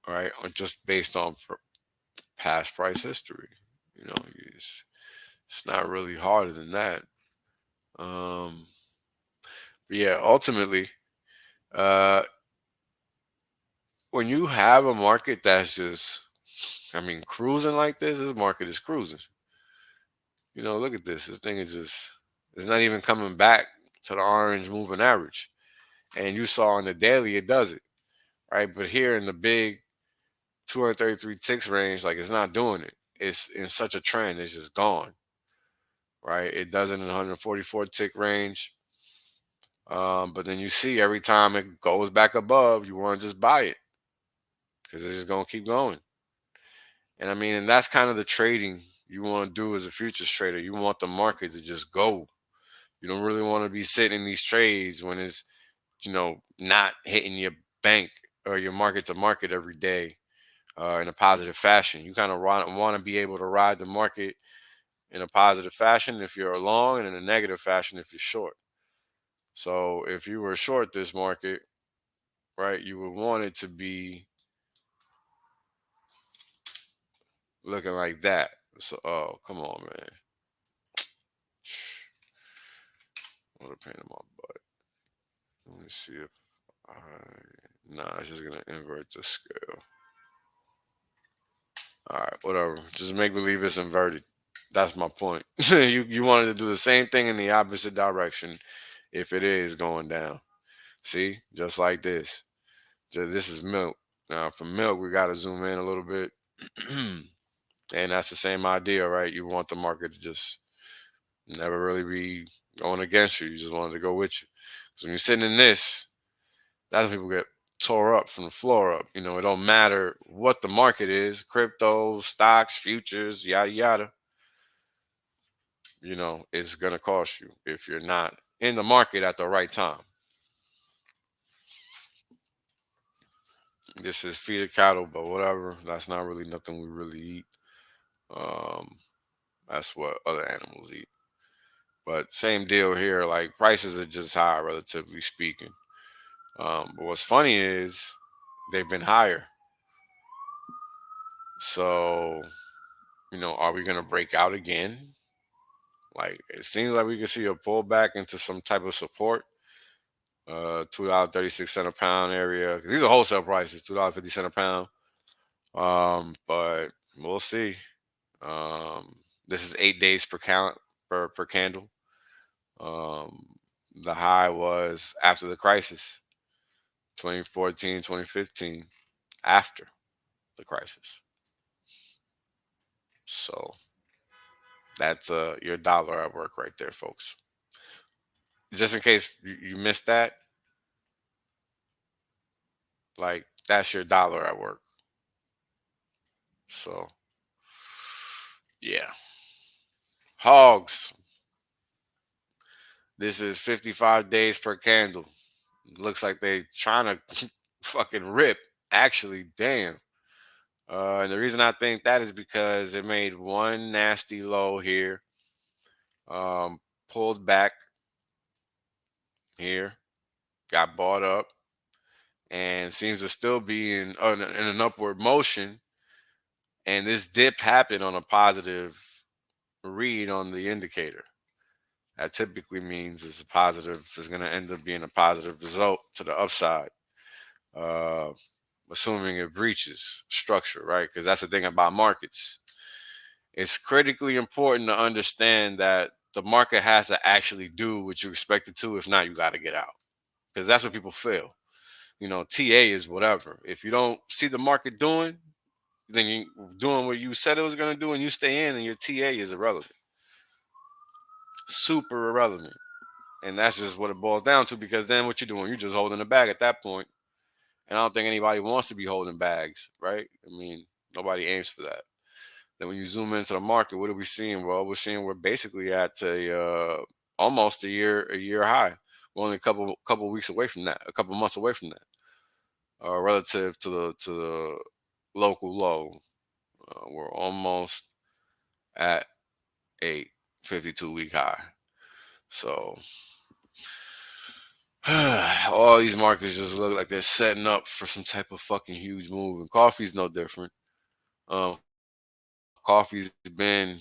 right? Or just based on past price history. You know, it's not really harder than that. But yeah, ultimately, when you have a market that's just, I mean, cruising like this market is cruising. You know, look at this. This thing is just, it's not even coming back to the orange moving average. And you saw on the daily, it does it, right? But here in the big 233 ticks range, like, it's not doing it. It's in such a trend, it's just gone, right? It does it in the 144 tick range. But then you see every time it goes back above, you want to just buy it because it's just going to keep going. And I mean, and that's kind of the trading you want to do as a futures trader. You want the market to just go. You don't really want to be sitting in these trades when it's, you know, not hitting your bank or your market to market every day in a positive fashion. You kind of want to be able to ride the market in a positive fashion if you're long, and in a negative fashion if you're short. So if you were short this market, right, you would want it to be looking like that. So, oh, come on, man. What a pain in my butt. Let me see if nah, it's just gonna invert the scale. All right, whatever. Just make believe it's inverted. That's my point. You wanted to do the same thing in the opposite direction if it is going down. See, just like this. This is milk. Now, for milk, we got to zoom in a little bit. And that's the same idea, right? You want the market to just never really be going against you. You just want it to go with you. So when you're sitting in this, that's when people get tore up from the floor up. You know, it don't matter what the market is, crypto, stocks, futures, yada, yada. it's going to cost you if you're not in the market at the right time. This is feed of cattle, but whatever. That's not really nothing we really eat. That's what other animals eat. But same deal here. Like prices are just high, relatively speaking. But what's funny is they've been higher. So, are we going to break out again? Like it seems like we can see a pullback into some type of support. $2.36 a pound area. These are wholesale prices, $2.50 a pound. But we'll see. This is 8 days per count per candle. The high was after the crisis, 2014, 2015, after the crisis. So that's your dollar at work right there, folks. Just in case you missed that, like that's your dollar at work. So yeah. Hogs. This is 55 days per candle. Looks like they trying to fucking rip. Actually, damn. And the reason I think that is because it made one nasty low here, pulled back here, got bought up, and seems to still be in an upward motion. And this dip happened on a positive read on the indicator. That typically means it's a positive, is going to end up being a positive result to the upside, assuming it breaches structure, right? Because that's the thing about markets. It's critically important to understand that the market has to actually do what you expect it to. If not, you got to get out, because that's what people feel. TA is whatever. If you don't see the market doing, then you doing what you said it was going to do and you stay in, and your TA is irrelevant. Super irrelevant. And that's just what it boils down to, because then what you're doing, you're just holding the bag at that point. And I don't think anybody wants to be holding bags, right? I mean, nobody aims for that. Then when you zoom into the market, what are we seeing? Well, we're seeing we're basically at a almost a year high. We're only a couple weeks away from that, a couple months away from that, relative to the local low. We're almost at a 52-week high. So all these markets just look like they're setting up for some type of fucking huge move. And coffee's no different. Coffee's been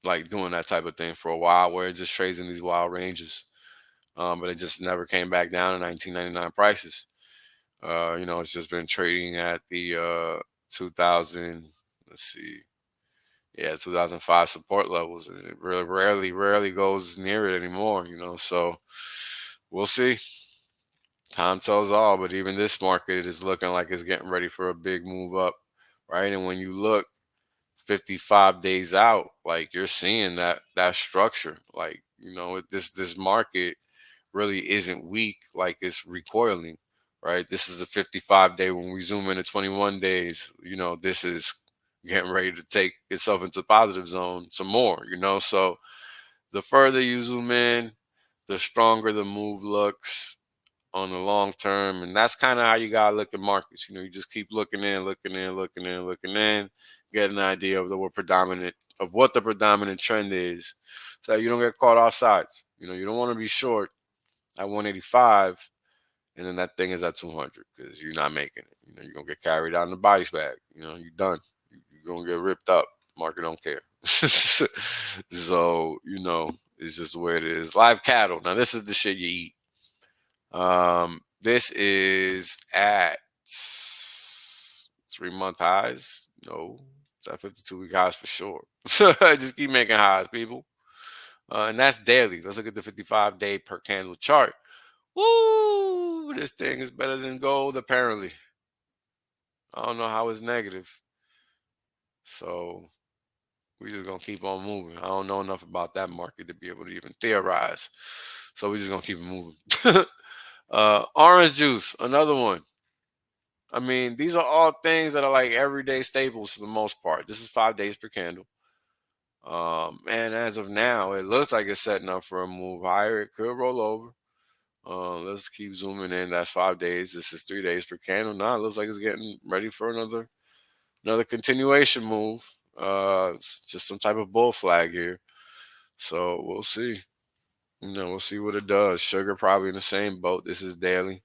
like doing that type of thing for a while, where it just trades in these wild ranges. But it just never came back down to 1999 prices. It's just been trading at the 2000, let's see, 2005 support levels, and it really rarely goes near it anymore. So we'll see. Time tells all, but even this market is looking like it's getting ready for a big move up, right? And when you look 55 days out, like you're seeing that structure, like this market really isn't weak, like it's recoiling, right? This is a 55-day. When we zoom into 21 days, this is getting ready to take itself into the positive zone some more, so the further you zoom in, the stronger the move looks on the long term. And that's kind of how you gotta look at markets. You just keep looking in, get an idea of what the predominant trend is, so you don't get caught off sides. You don't want to be short at 185 and then that thing is at 200, because you're not making it. You're gonna get carried out in the bodies bag. You're done. You're gonna get ripped up. Market don't care. So it's just the way it is. Live cattle. Now this is the shit you eat. This is at 3-month highs. No, it's at 52-week highs for sure. Just keep making highs, people. And that's daily. Let's look at the 55-day per candle chart. Woo! This thing is better than gold, apparently. I don't know how it's negative. So we just gonna keep on moving. I don't know enough about that market to be able to even theorize. So we just gonna keep it moving. Orange juice, another one. I mean, these are all things that are like everyday staples for the most part. This is 5 days per candle. And as of now, it looks like it's setting up for a move higher. It could roll over. Let's keep zooming in. That's 5 days. This is 3 days per candle. Now it looks like it's getting ready for another continuation move. It's just some type of bull flag here. So we'll see. We'll see what it does. Sugar probably in the same boat. This is daily.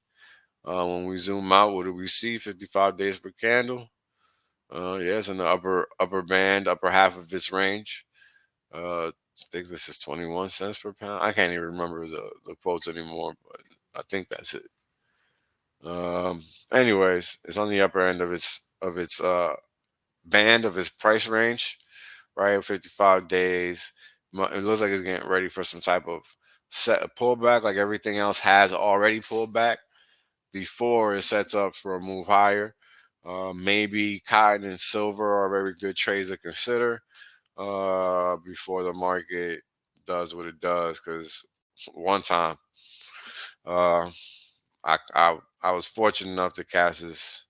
When we zoom out, what do we see? 55 days per candle. Yeah, it's in the upper band, upper half of its range. I think this is 21 cents per pound. I can't even remember the quotes anymore, but I think that's it. Anyways, it's on the upper end of its band of its price range, right? 55 days. It looks like it's getting ready for some type of set a pullback, like everything else has already pulled back before it sets up for a move higher. Maybe cotton and silver are very good trades to consider before the market does what it does. Because one time, I was fortunate enough to catch this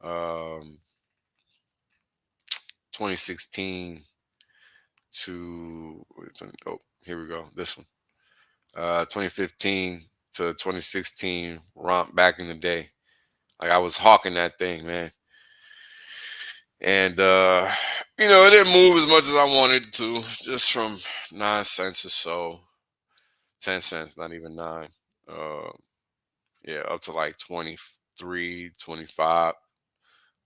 2016 to here we go. This one 2015 to 2016 romp back in the day. Like I was hawking that thing, man. And it didn't move as much as I wanted it to, just from 9 cents or so, 10 cents, not even 9. Yeah, up to like 23, 25.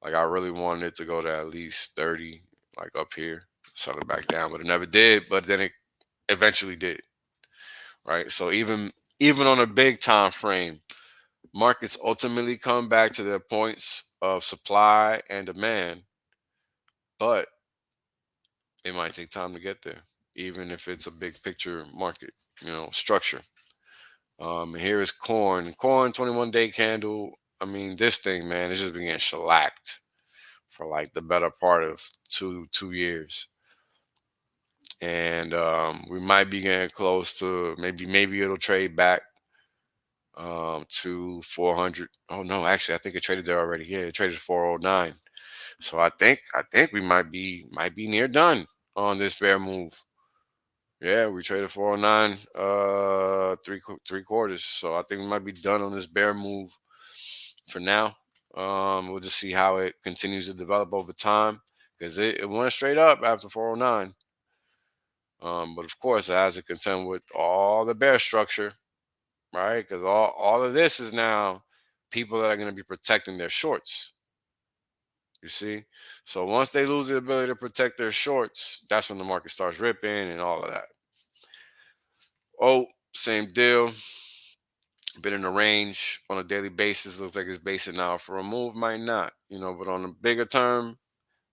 Like I really wanted it to go to at least 30, like up here, settle back down, but it never did. But then it eventually did, right? So even on a big time frame, markets ultimately come back to their points of supply and demand, but it might take time to get there, even if it's a big picture market, structure. And here is corn. Corn 21-day candle. I mean, this thing, man, it's just been getting shellacked for like the better part of two years. And we might be getting close to maybe it'll trade back to 400. Oh no, actually I think it traded there already. Yeah, it traded 409. So I think we might be near done on this bear move. Yeah, we traded 409 three quarters. So I think we might be done on this bear move for now. We'll just see how it continues to develop over time, because it went straight up after 409. But of course, it has to contend with all the bear structure, right? Because all of this is now people that are going to be protecting their shorts. You see? So once they lose the ability to protect their shorts, that's when the market starts ripping and all of that. Oh, same deal. Been in the range on a daily basis. Looks like it's basing now for a move. Might not, but on a bigger term,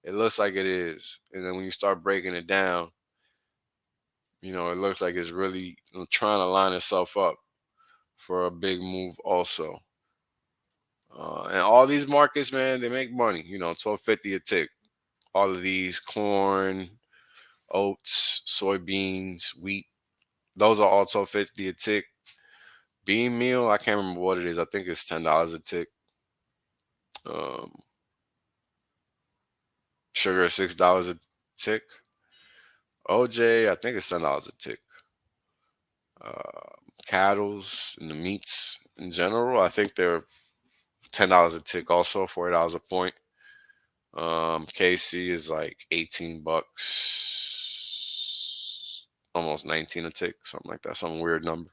it looks like it is. And then when you start breaking it down, it looks like it's really trying to line itself up for a big move also. And all these markets, man, they make money. $12.50 a tick. All of these corn, oats, soybeans, wheat, those are all $12.50 a tick. Bean meal, I can't remember what it is. I think it's $10 a tick. Sugar, $6 a tick. OJ, I think it's $10 a tick. Cattle's and the meats in general, I think they're $10 a tick also, $40 a point. KC is like 18 bucks, almost 19 a tick, something like that, some weird number.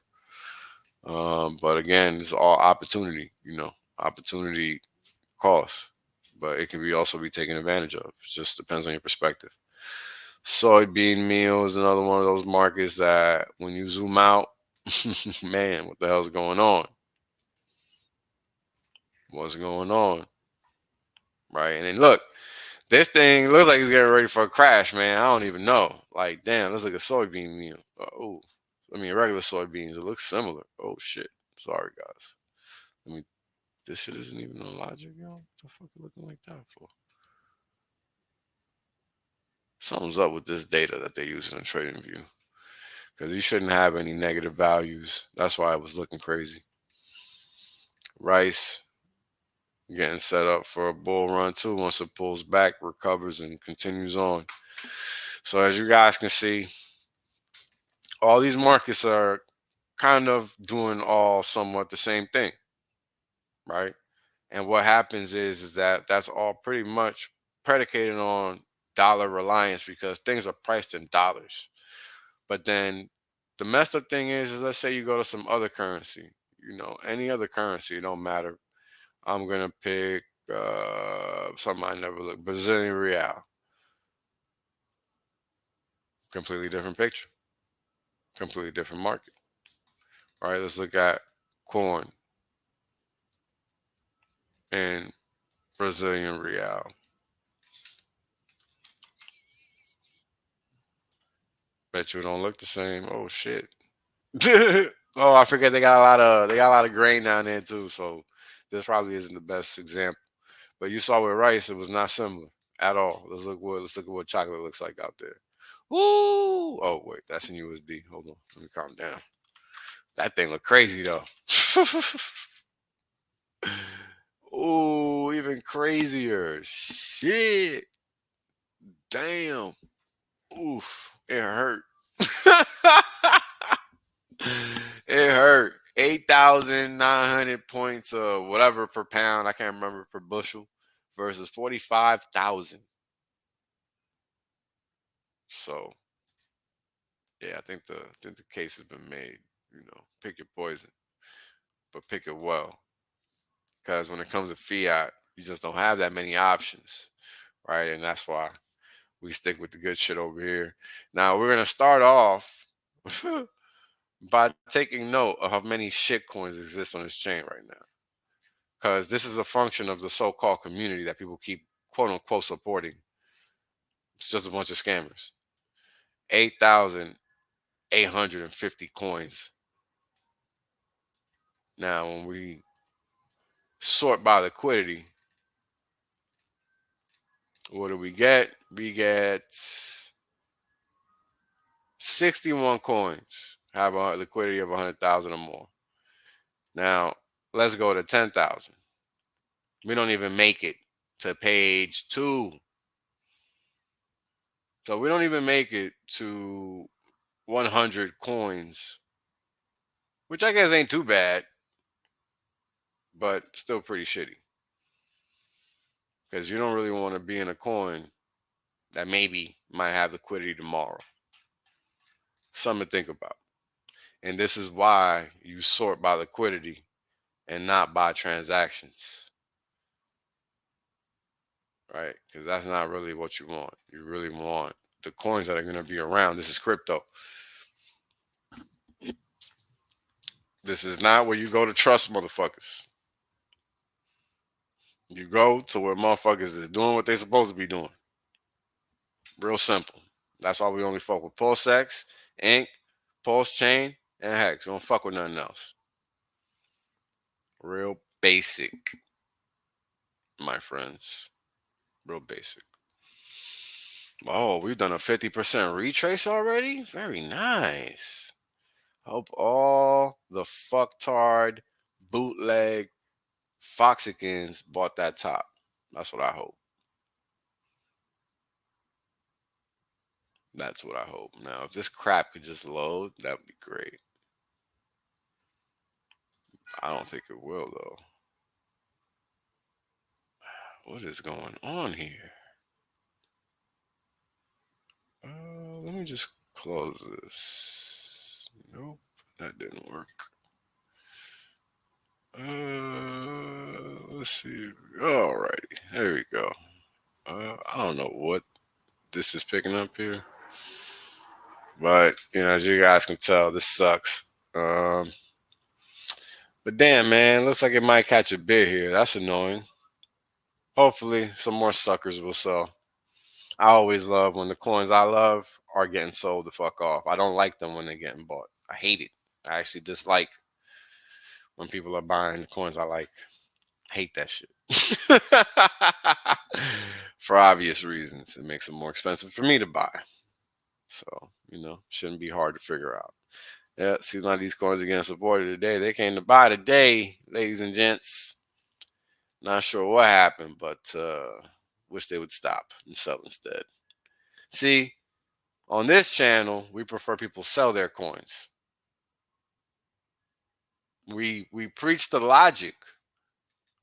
But again, it's all opportunity, opportunity cost, but it can also be taken advantage of. It just depends on your perspective. Soybean meal is another one of those markets that when you zoom out, man, what the hell's going on? What's going on? Right? And then look, this thing looks like it's getting ready for a crash, man. I don't even know. Like, damn, looks like a soybean meal. Regular soybeans. It looks similar. Oh, shit. Sorry, guys. This shit isn't even on logic, yo. What the fuck are you looking like that for? Something's up with this data that they're using in TradingView, because you shouldn't have any negative values. That's why it was looking crazy. Rice getting set up for a bull run too. Once it pulls back, recovers, and continues on. So as you guys can see, all these markets are kind of doing all somewhat the same thing, right? And what happens is that that's all pretty much predicated on dollar reliance because things are priced in dollars. But then the messed up thing is let's say you go to some other currency, any other currency, it don't matter. I'm gonna pick something I never looked, Brazilian real. Completely different picture, completely different market. All right, let's look at corn and Brazilian real. Bet you it don't look the same. Oh shit. Oh, I forget they got a lot of grain down there too. So this probably isn't the best example. But you saw with rice, it was not similar at all. Let's look at what chocolate looks like out there. Ooh. Oh wait, that's in USD. Hold on. Let me calm down. That thing look crazy though. Ooh, even crazier. Shit. Damn. Oof. It hurt. It hurt. 8,900 points or whatever per pound. I can't remember per bushel versus 45,000. So yeah, I think the case has been made. Pick your poison, but pick it well. Because when it comes to fiat, you just don't have that many options, right? And that's why we stick with the good shit over here. Now we're gonna start off by taking note of how many shit coins exist on this chain right now. Because this is a function of the so-called community that people keep quote unquote supporting. It's just a bunch of scammers. 8,850 coins. Now, when we sort by liquidity, what do we get? We get 61 coins have a liquidity of 100,000 or more. Now, let's go to 10,000. We don't even make it to page 2. So we don't even make it to 100 coins, which I guess ain't too bad, but still pretty shitty. Because you don't really want to be in a coin that maybe might have liquidity tomorrow. Something to think about. And this is why you sort by liquidity and not by transactions. Right? Because that's not really what you want. You really want the coins that are going to be around. This is crypto. This is not where you go to trust motherfuckers. You go to where motherfuckers is doing what they supposed to be doing. Real simple. That's why we only fuck with PulseX, Inc., Pulse Chain, and Hex. We don't fuck with nothing else. Real basic, my friends. Real basic. Oh, we've done a 50% retrace already? Very nice. Hope all the fucktard bootleg Foxicans bought that top. That's what I hope. That's what I hope. Now, if this crap could just load, that would be great. I don't think it will, though. What is going on here? Let me just close this. Nope, that didn't work. Let's see. Alrighty, there we go. I don't know what this is picking up here, but as you guys can tell, this sucks. But damn, man, looks like it might catch a bid here. That's annoying. Hopefully, some more suckers will sell. I always love when the coins I love are getting sold the fuck off. I don't like them when they're getting bought. I hate it. I actually dislike when people are buying the coins I like. I hate that shit. For obvious reasons. It makes it more expensive for me to buy. So, shouldn't be hard to figure out. Yeah, see, none of these coins are getting supported today. They came to buy today, ladies and gents. Not sure what happened, but wish they would stop and sell instead. See, On this channel, we prefer people sell their coins. We preach the logic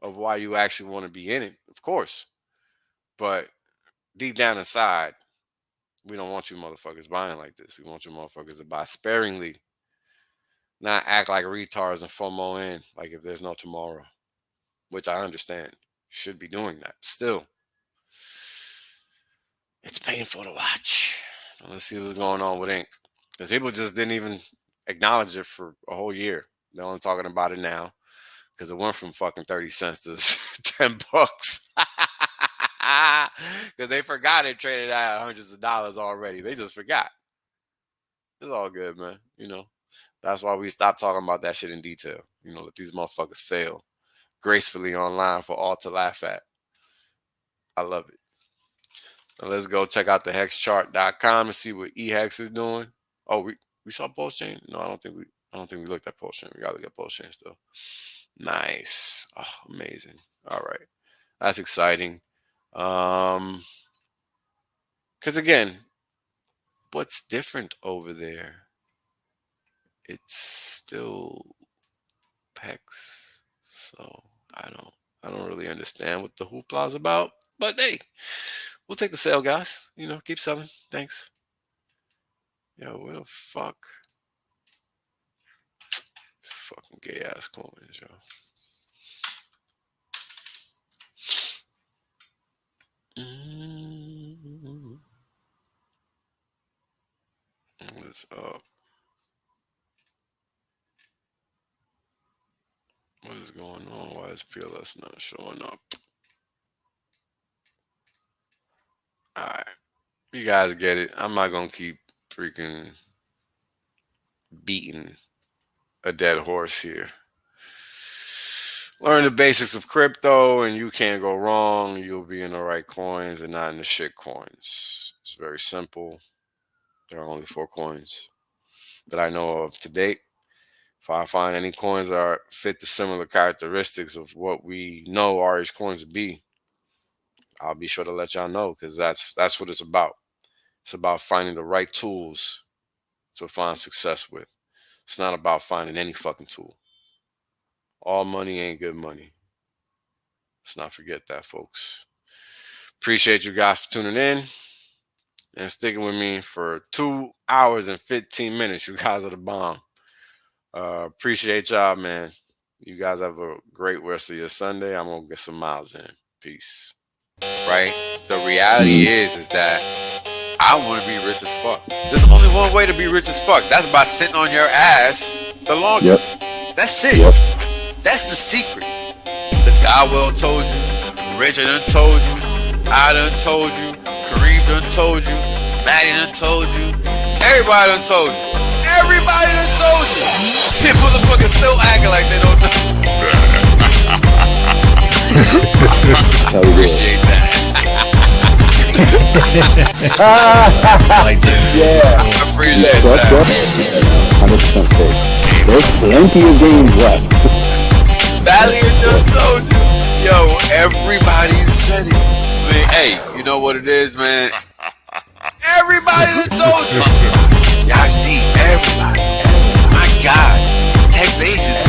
of why you actually want to be in it, of course. But deep down inside, we don't want you motherfuckers buying like this. We want you motherfuckers to buy sparingly, not act like retards and FOMO in like if there's no tomorrow, which I understand. Should be doing that. Still, it's painful to watch. Let's see what's going on with Ink. Because people just didn't even acknowledge it for a whole year. They're only talking about it now because it went from fucking 30 cents to $10. Because they forgot it traded at hundreds of dollars already. They just forgot. It's all good, man. You know, that's why we stopped talking about that shit in detail. You know, let these motherfuckers fail gracefully online for all to laugh at. I love it. Now let's go check out the hexchart.com and see what eHex is doing. Oh, we saw Pulse Chain? No, I don't think we looked at Pulse Chain. We gotta look at Pulse Chain still. Nice. Oh, amazing. All right. That's exciting. Because again, what's different over there? It's still PEX. So I don't really understand what the hoopla's about. But hey, we'll take the sale, guys. You know, keep selling. Thanks. Yo, where the fuck? It's fucking gay ass coins, yo. What's up? What is going on? Why is PLS not showing up? Alright. You guys get it. I'm not going to keep freaking beating a dead horse here. Learn the basics of crypto and you can't go wrong. You'll be in the right coins and not in the shit coins. It's very simple. There are only 4 coins that I know of to date. If I find any coins that fit the similar characteristics of what we know RH coins to be, I'll be sure to let y'all know, because that's what it's about. It's about finding the right tools to find success with. It's not about finding any fucking tool. All money ain't good money. Let's not forget that, folks. Appreciate you guys for tuning in and sticking with me for 2 hours and 15 minutes. You guys are the bomb. Appreciate y'all, man. You guys have a great rest of your Sunday. I'm going to get some miles in. Peace. Right? The reality is that I want to be rich as fuck. There's only one way to be rich as fuck. That's by sitting on your ass the longest. Yep. That's it. Yep. That's the secret. The guy well told you. Richard done told you. I done told you. Kareem done told you. Maddie done told you. Everybody done told you. Everybody done told you. Shit, motherfuckers still acting like they don't know. Appreciate that. Yeah. I appreciate that. 100% safe. There's plenty of games left. Valiant done told you. Yo, everybody said it. Man, hey, you know what it is, man? Everybody done told you. Y'all deep. Everybody. My God. Hex Asians